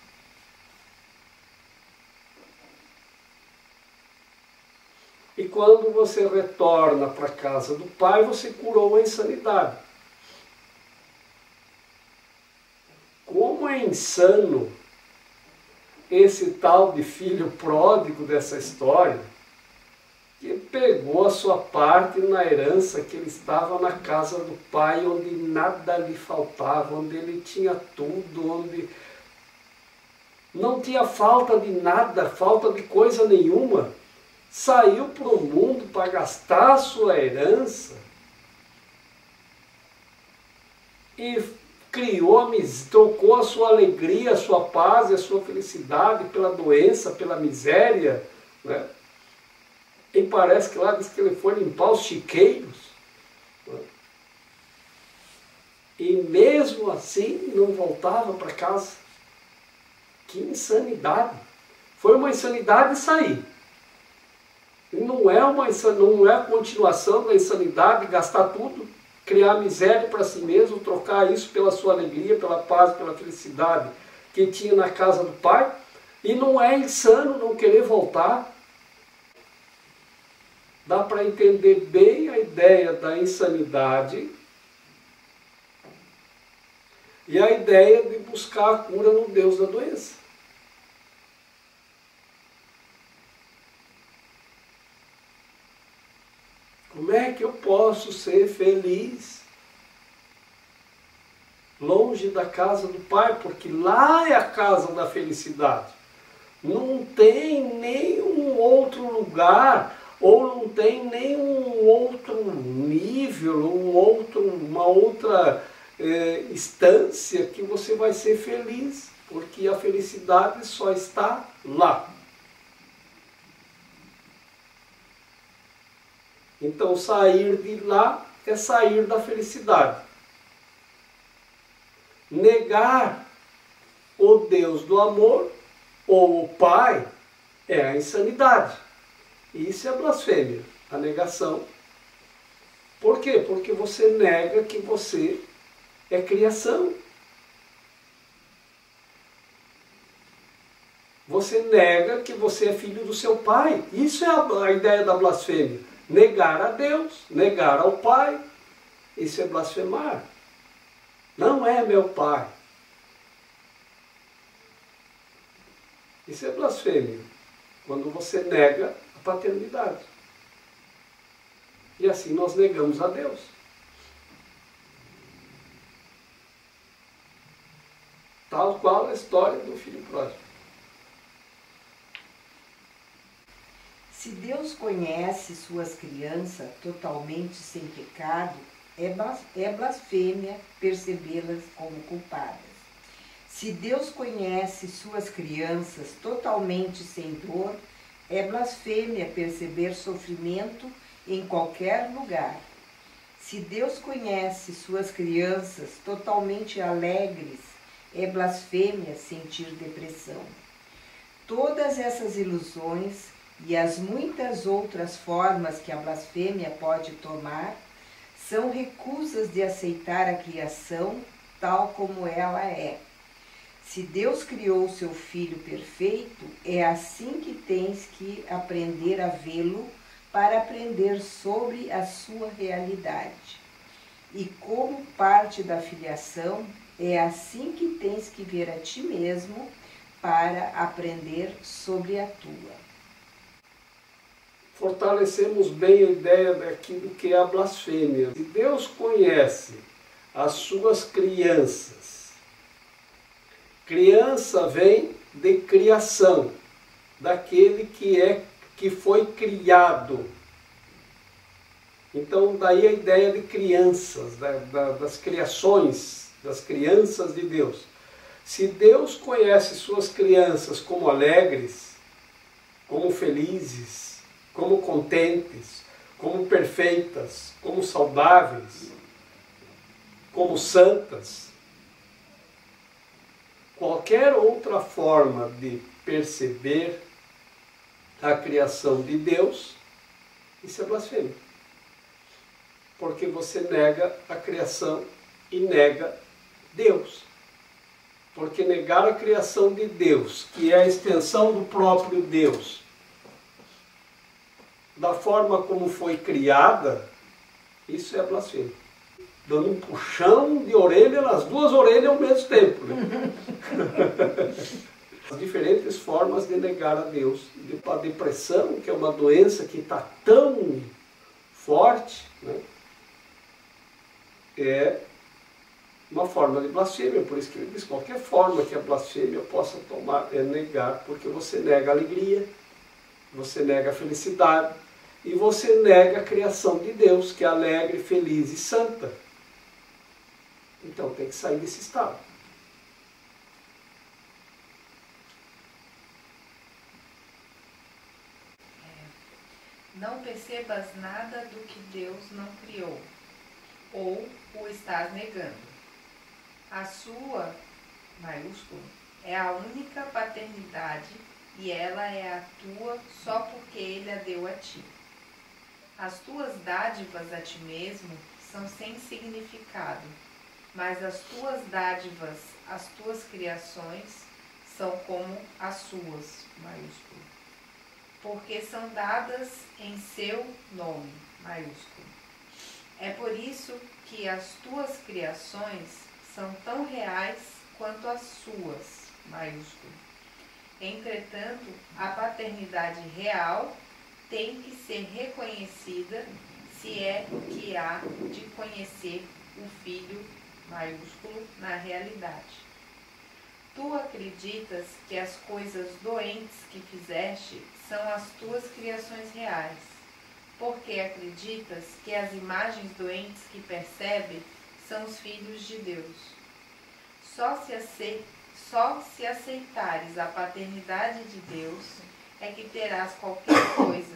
E quando você retorna para a casa do Pai, você curou a insanidade. Como é insano esse tal de filho pródigo dessa história, que pegou a sua parte na herança, que ele estava na casa do Pai, onde nada lhe faltava, onde ele tinha tudo, onde não tinha falta de nada, falta de coisa nenhuma. Saiu para o mundo para gastar a sua herança e trocou a sua alegria, a sua paz e a sua felicidade pela doença, pela miséria, né? E parece que lá diz que ele foi limpar os chiqueiros, né? E mesmo assim não voltava para casa. Que insanidade! Foi uma insanidade sair. Não é a continuação da insanidade, gastar tudo, criar miséria para si mesmo, trocar isso pela sua alegria, pela paz, pela felicidade que tinha na casa do Pai. E não é insano não querer voltar. dá para entender bem a ideia da insanidade e a ideia de buscar a cura no Deus da doença. Como é que eu posso ser feliz longe da casa do Pai? Porque lá é a casa da felicidade. Não tem nenhum outro lugar, ou não tem nenhum outro nível, uma outra instância que você vai ser feliz, porque a felicidade só está lá. Então sair de lá é sair da felicidade. Negar o Deus do amor ou o Pai é a insanidade. E isso é blasfêmia, a negação. Por quê? Porque você nega que você é criação. Você nega que você é filho do seu pai. Isso é a ideia da blasfêmia. Negar a Deus, negar ao Pai. Isso é blasfemar. Não é meu pai. Isso é blasfêmia. Quando você nega a paternidade. E assim nós negamos a Deus. Tal qual a história do filho pródigo. Se Deus conhece suas crianças totalmente sem pecado, é blasfêmia percebê-las como culpadas. Se Deus conhece suas crianças totalmente sem dor, é blasfêmia perceber sofrimento em qualquer lugar. Se Deus conhece suas crianças totalmente alegres, é blasfêmia sentir depressão. Todas essas ilusões e as muitas outras formas que a blasfêmia pode tomar são recusas de aceitar a criação tal como ela é. Se Deus criou seu Filho perfeito, é assim que tens que aprender a vê-lo para aprender sobre a sua realidade. E como parte da filiação, é assim que tens que ver a ti mesmo para aprender sobre a tua. Fortalecemos bem a ideia daquilo que é a blasfêmia. Se Deus conhece as suas crianças, criança vem de criação, daquele que foi criado. Então daí a ideia de crianças, das criações, das crianças de Deus. Se Deus conhece suas crianças como alegres, como felizes, como contentes, como perfeitas, como saudáveis, como santas. Qualquer outra forma de perceber a criação de Deus, isso é blasfêmia. Porque você nega a criação e nega Deus. Porque negar a criação de Deus, que é a extensão do próprio Deus, da forma como foi criada, isso é blasfêmia. Dando um puxão de orelha nas duas orelhas ao mesmo tempo. Né? As diferentes formas de negar a Deus. A depressão, que é uma doença que está tão forte, né? É uma forma de blasfêmia. Por isso que ele diz, qualquer forma que a blasfêmia possa tomar é negar, porque você nega a alegria, você nega a felicidade, e você nega a criação de Deus, que é alegre, feliz e santa. Então tem que sair desse estado. Não percebas nada do que Deus não criou, ou o estás negando. A sua, maiúsculo, é a única paternidade e ela é a tua só porque Ele a deu a ti. As tuas dádivas a ti mesmo são sem significado, mas as tuas dádivas, as tuas criações, são como as suas, maiúsculo. porque são dadas em seu nome, maiúsculo. É por isso que as tuas criações são tão reais quanto as suas, maiúsculo. Entretanto, a paternidade real tem que ser reconhecida se é que há de conhecer o Filho, maiúsculo, na realidade. Tu acreditas que as coisas doentes que fizeste são as tuas criações reais, porque acreditas que as imagens doentes que percebe são os filhos de Deus. Só se aceitares a paternidade de Deus é que terás qualquer coisa,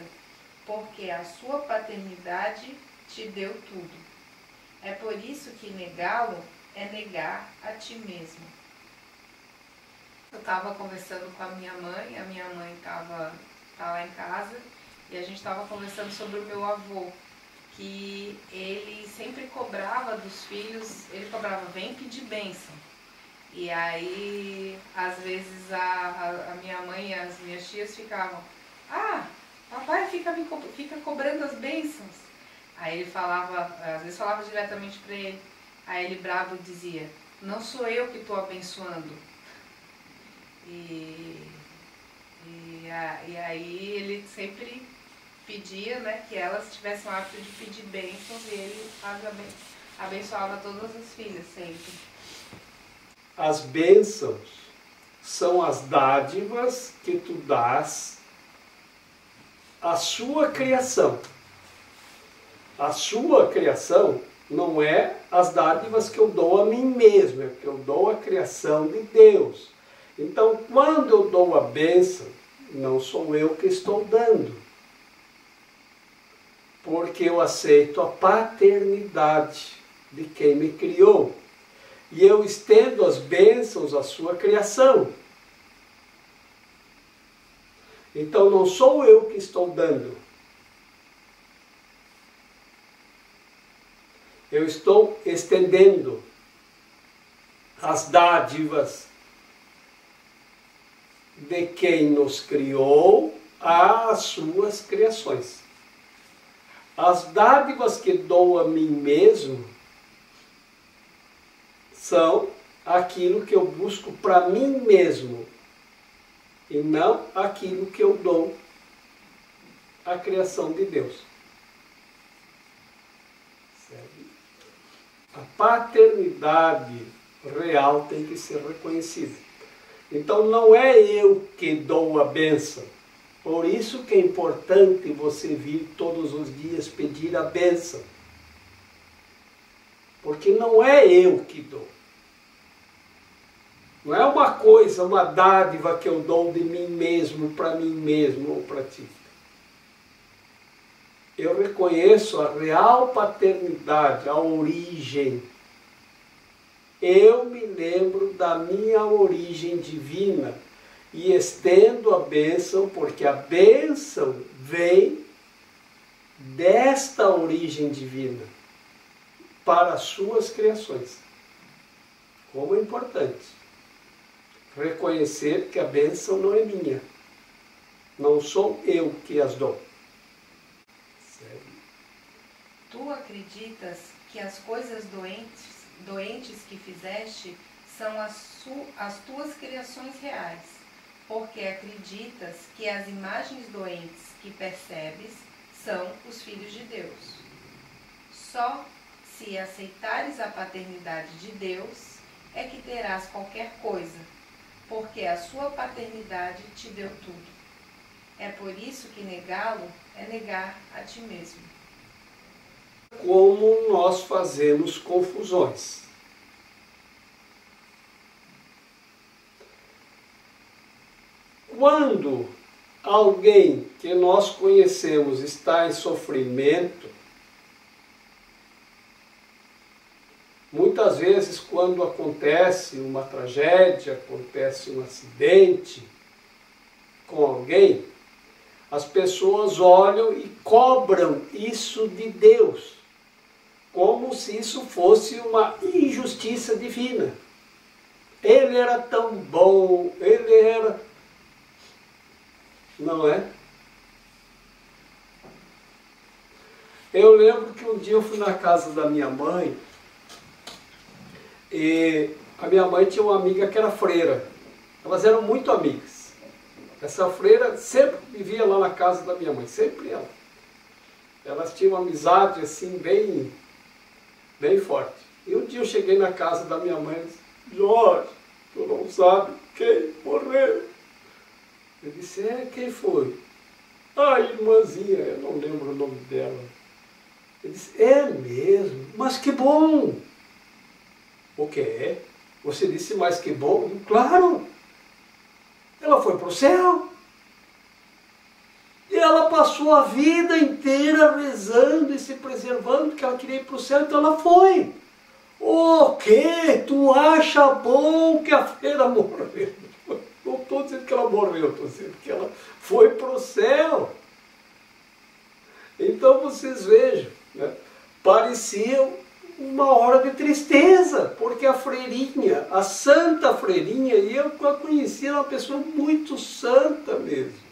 porque a sua paternidade te deu tudo. É por isso que negá-lo é negar a ti mesmo. Eu estava conversando com a minha mãe estava lá em casa, e a gente estava conversando sobre o meu avô, que ele sempre cobrava dos filhos, ele cobrava, vem pedir bênção. E aí, às vezes, a minha mãe e as minhas tias ficavam, papai fica cobrando as bênçãos. Aí ele falava, às vezes falava diretamente para ele, aí ele bravo dizia, não sou eu que estou abençoando. E aí ele sempre pedia, né, que elas tivessem o hábito de pedir bênçãos, e ele abençoava todas as filhas sempre. As bênçãos são as dádivas que tu dás à sua criação. A sua criação não é as dádivas que eu dou a mim mesmo, é que eu dou a criação de Deus. Então, quando eu dou a bênção, não sou eu que estou dando, porque eu aceito a paternidade de quem me criou. E eu estendo as bênçãos à sua criação. Então não sou eu que estou dando. Eu estou estendendo as dádivas de quem nos criou às suas criações. As dádivas que dou a mim mesmo são aquilo que eu busco para mim mesmo e não aquilo que eu dou à criação de Deus. A paternidade real tem que ser reconhecida. Então não é eu que dou a bênção. Por isso que é importante você vir todos os dias pedir a bênção. Porque não é eu que dou. Não é uma coisa, uma dádiva que eu dou de mim mesmo, para mim mesmo ou para ti. Eu reconheço a real paternidade, a origem. Eu me lembro da minha origem divina e estendo a bênção, porque a bênção vem desta origem divina para as suas criações. Como é importante reconhecer que a bênção não é minha. Não sou eu que as dou. Tu acreditas que as coisas doentes que fizeste são as tuas criações reais, porque acreditas que as imagens doentes que percebes são os filhos de Deus. Só se aceitares a paternidade de Deus é que terás qualquer coisa, porque a sua paternidade te deu tudo. É por isso que negá-lo é negar a ti mesmo. Como nós fazemos confusões. Quando alguém que nós conhecemos está em sofrimento, muitas vezes quando acontece uma tragédia, acontece um acidente com alguém, as pessoas olham e cobram isso de Deus, como se isso fosse uma injustiça divina. Ele era tão bom, ele era... Não é? Eu lembro que um dia eu fui na casa da minha mãe e a minha mãe tinha uma amiga que era freira. Elas eram muito amigas. Essa freira sempre vivia lá na casa da minha mãe, sempre ela. Elas tinham uma amizade assim bem forte. E um dia eu cheguei na casa da minha mãe e disse: Jorge, tu não sabe quem morreu? Eu disse: quem foi? A irmãzinha, eu não lembro o nome dela. Ele disse: é mesmo? Mas que bom! O quê? Você disse mais que bom? Claro! Ela foi para o céu. E ela passou a vida inteira rezando e se preservando, porque ela queria ir para o céu, então ela foi. O quê? Tu acha bom que a freira morreu? Não estou dizendo que ela morreu, estou dizendo que ela foi para o céu. Então vocês vejam, né? Parecia uma hora de tristeza, porque a freirinha, a santa freirinha, e eu a conhecia, uma pessoa muito santa mesmo.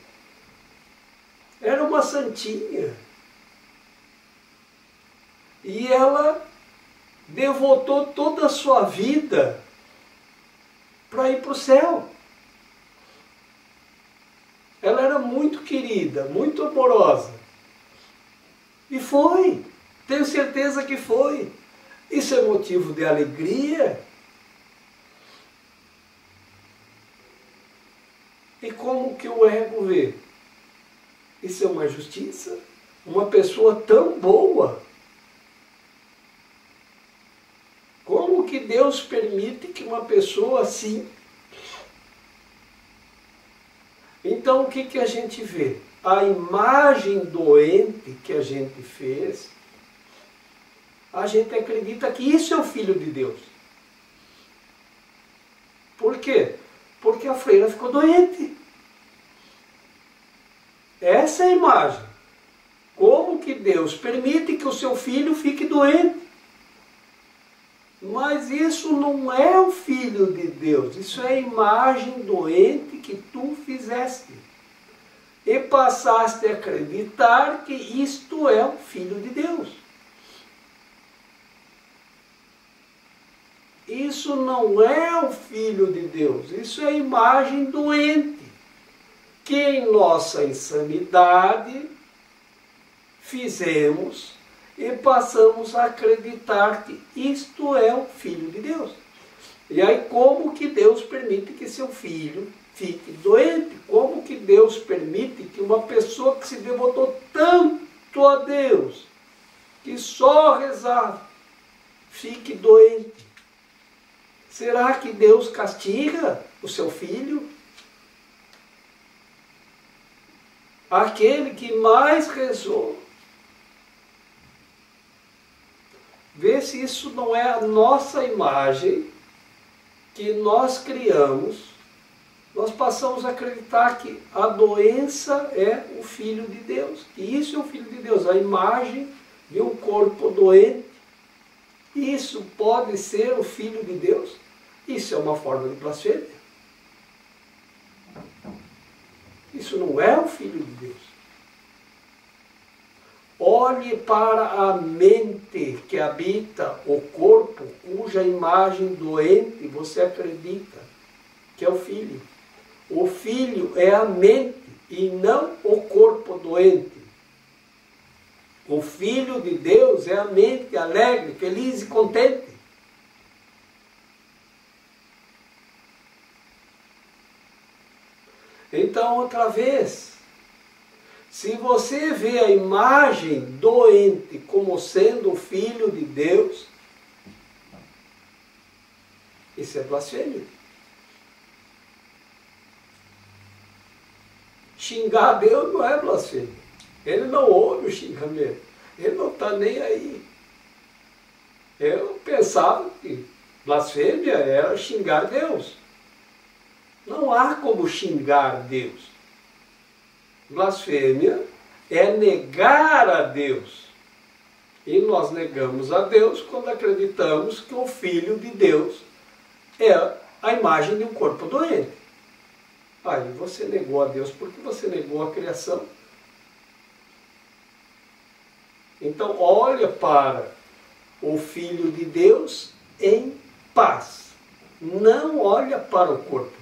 Era uma santinha. E ela devotou toda a sua vida para ir para o céu. Ela era muito querida, muito amorosa. E foi. Tenho certeza que foi. Isso é motivo de alegria. E como que o ego vê? Isso é uma injustiça? Uma pessoa tão boa. Como que Deus permite que uma pessoa assim... Então o que a gente vê? A imagem doente que a gente fez, a gente acredita que isso é o Filho de Deus. Por quê? Porque a freira ficou doente. Essa é a imagem. Como que Deus permite que o seu filho fique doente? Mas isso não é o Filho de Deus. Isso é a imagem doente que tu fizeste. E passaste a acreditar que isto é o Filho de Deus. Isso não é o Filho de Deus. Isso é a imagem doente. Que em nossa insanidade fizemos e passamos a acreditar que isto é o Filho de Deus. E aí como que Deus permite que seu filho fique doente? Como que Deus permite que uma pessoa que se devotou tanto a Deus, que só rezava, fique doente? Será que Deus castiga o seu filho? Aquele que mais rezou. Vê se isso não é a nossa imagem que nós criamos. Nós passamos a acreditar que a doença é o Filho de Deus. Que isso é o Filho de Deus, a imagem de um corpo doente. Isso pode ser o Filho de Deus? Isso é uma forma de blasfêmia. Isso não é o Filho de Deus. Olhe para a mente que habita o corpo, cuja imagem doente você acredita que é o Filho. O Filho é a mente e não o corpo doente. O Filho de Deus é a mente alegre, feliz e contente. Então, outra vez, se você vê a imagem doente como sendo o Filho de Deus, isso é blasfêmia. Xingar Deus não é blasfêmia. Ele não ouve o xingamento. Ele não está nem aí. Eu pensava que blasfêmia era xingar Deus. Não há como xingar Deus. Blasfêmia é negar a Deus. E nós negamos a Deus quando acreditamos que o Filho de Deus é a imagem de um corpo doente. Aí você negou a Deus porque você negou a criação. Então olha para o Filho de Deus em paz. Não olha para o corpo.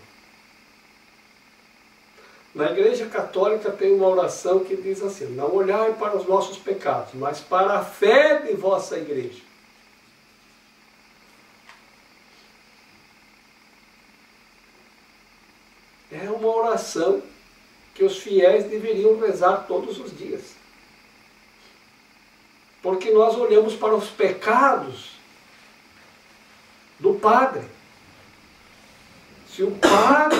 Na Igreja Católica tem uma oração que diz assim: não olhai para os vossos pecados, mas para a fé de vossa igreja. É uma oração que os fiéis deveriam rezar todos os dias. Porque nós olhamos para os pecados do padre. Se o padre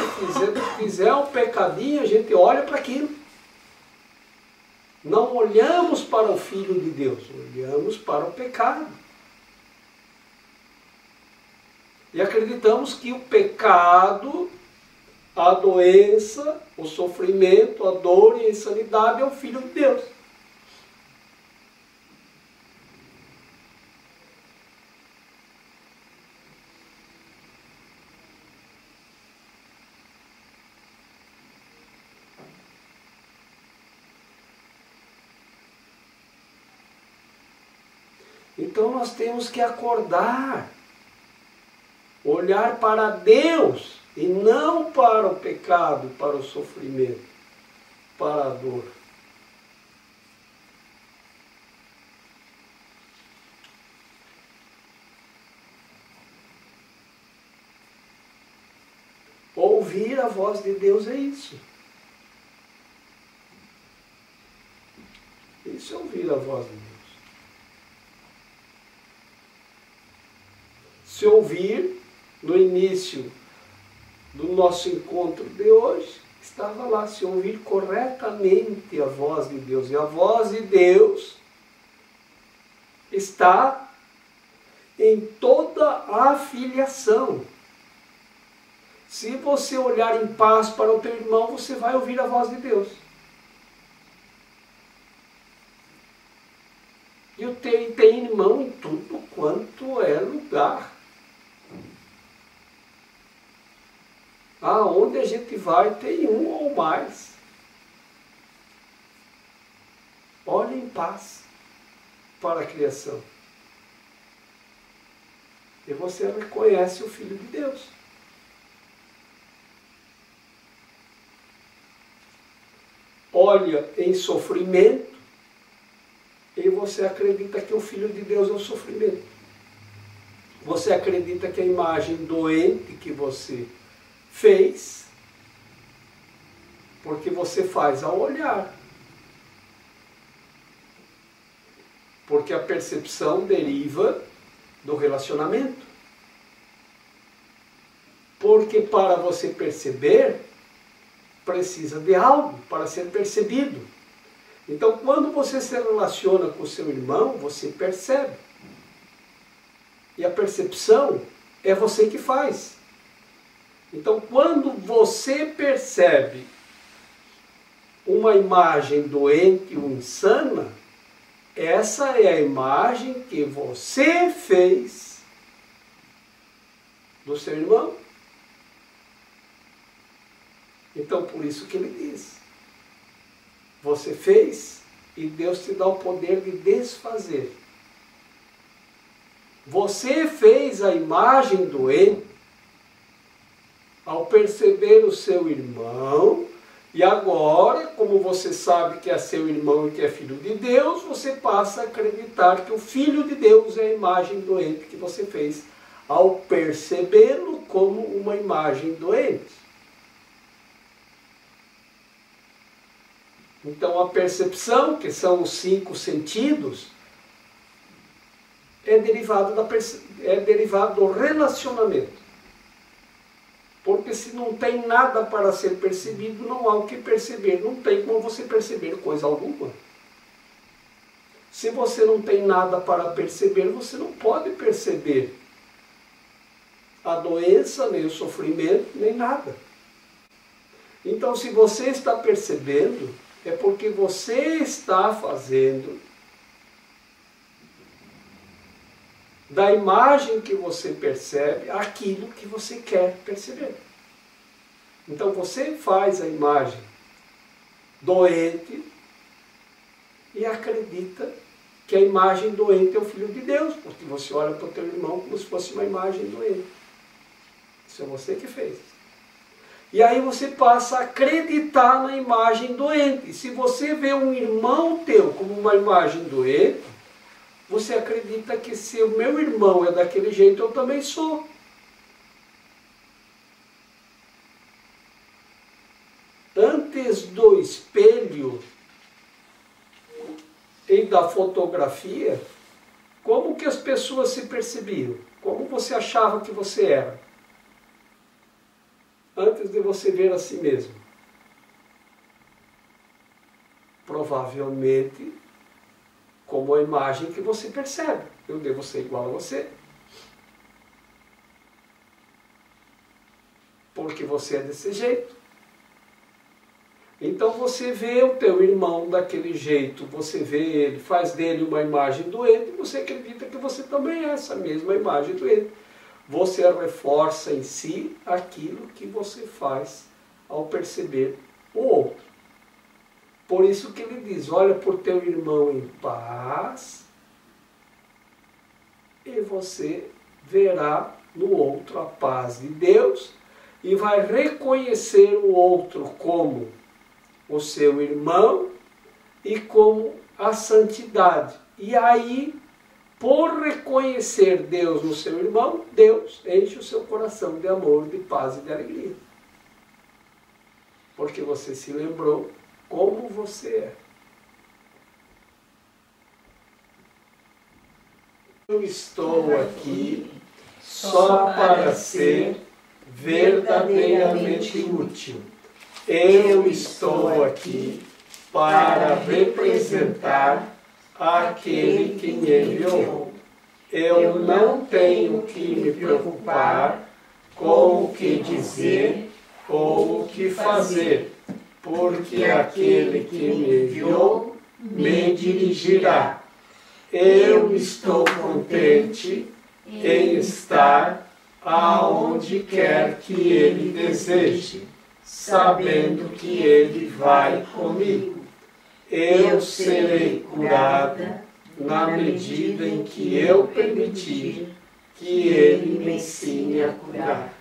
fizer um pecadinho, a gente olha para aquilo. Não olhamos para o Filho de Deus, olhamos para o pecado. E acreditamos que o pecado, a doença, o sofrimento, a dor e a insanidade é o Filho de Deus. Então nós temos que acordar, olhar para Deus e não para o pecado, para o sofrimento, para a dor. Ouvir a voz de Deus é isso. Isso é ouvir a voz de Deus. Se ouvir, no início do nosso encontro de hoje, estava lá, se ouvir corretamente a voz de Deus. E a voz de Deus está em toda a filiação. Se você olhar em paz para o teu irmão, você vai ouvir a voz de Deus. E tem irmão em tudo quanto é lugar. Aonde a gente vai, tem um ou mais. Olhe em paz para a criação. E você reconhece o Filho de Deus. Olha em sofrimento e você acredita que o Filho de Deus é o sofrimento. Você acredita que a imagem doente que você fez, porque você faz ao olhar. Porque a percepção deriva do relacionamento. Porque para você perceber, precisa de algo para ser percebido. Então, quando você se relaciona com o seu irmão, você percebe. E a percepção é você que faz. Então, quando você percebe uma imagem doente ou insana, essa é a imagem que você fez do seu irmão. Então, por isso que ele diz: você fez e Deus te dá o poder de desfazer. Você fez a imagem doente ao perceber o seu irmão, e agora, como você sabe que é seu irmão e que é filho de Deus, você passa a acreditar que o Filho de Deus é a imagem doente que você fez, ao percebê-lo como uma imagem doente. Então a percepção, que são os 5 sentidos, é derivado do relacionamento. Porque se não tem nada para ser percebido, não há o que perceber. Não tem como você perceber coisa alguma. Se você não tem nada para perceber, você não pode perceber a doença, nem o sofrimento, nem nada. Então, se você está percebendo, é porque você está fazendo da imagem que você percebe aquilo que você quer perceber. Então você faz a imagem doente e acredita que a imagem doente é o Filho de Deus, porque você olha para o teu irmão como se fosse uma imagem doente. Isso é você que fez. E aí você passa a acreditar na imagem doente. E se você vê um irmão teu como uma imagem doente, você acredita que se o meu irmão é daquele jeito, eu também sou. Antes do espelho e da fotografia, como que as pessoas se percebiam? Como você achava que você era? Antes de você ver a si mesmo. Provavelmente como a imagem que você percebe. Eu devo ser igual a você. Porque você é desse jeito. Então você vê o teu irmão daquele jeito, você vê ele, faz dele uma imagem doente, e você acredita que você também é essa mesma imagem doente. Você reforça em si aquilo que você faz ao perceber o outro. Por isso que ele diz, olha por teu irmão em paz, e você verá no outro a paz de Deus, e vai reconhecer o outro como o seu irmão e como a santidade. E aí, por reconhecer Deus no seu irmão, Deus enche o seu coração de amor, de paz e de alegria. Porque você se lembrou como você é. Eu estou aqui só para ser verdadeiramente útil. Eu estou aqui para representar aquele que me enviou. Eu não tenho que me preocupar com o que dizer ou o que fazer, porque aquele que me enviou me dirigirá. Eu estou contente em estar aonde quer que ele deseje, sabendo que ele vai comigo. Eu serei curada na medida em que eu permitir que ele me ensine a curar.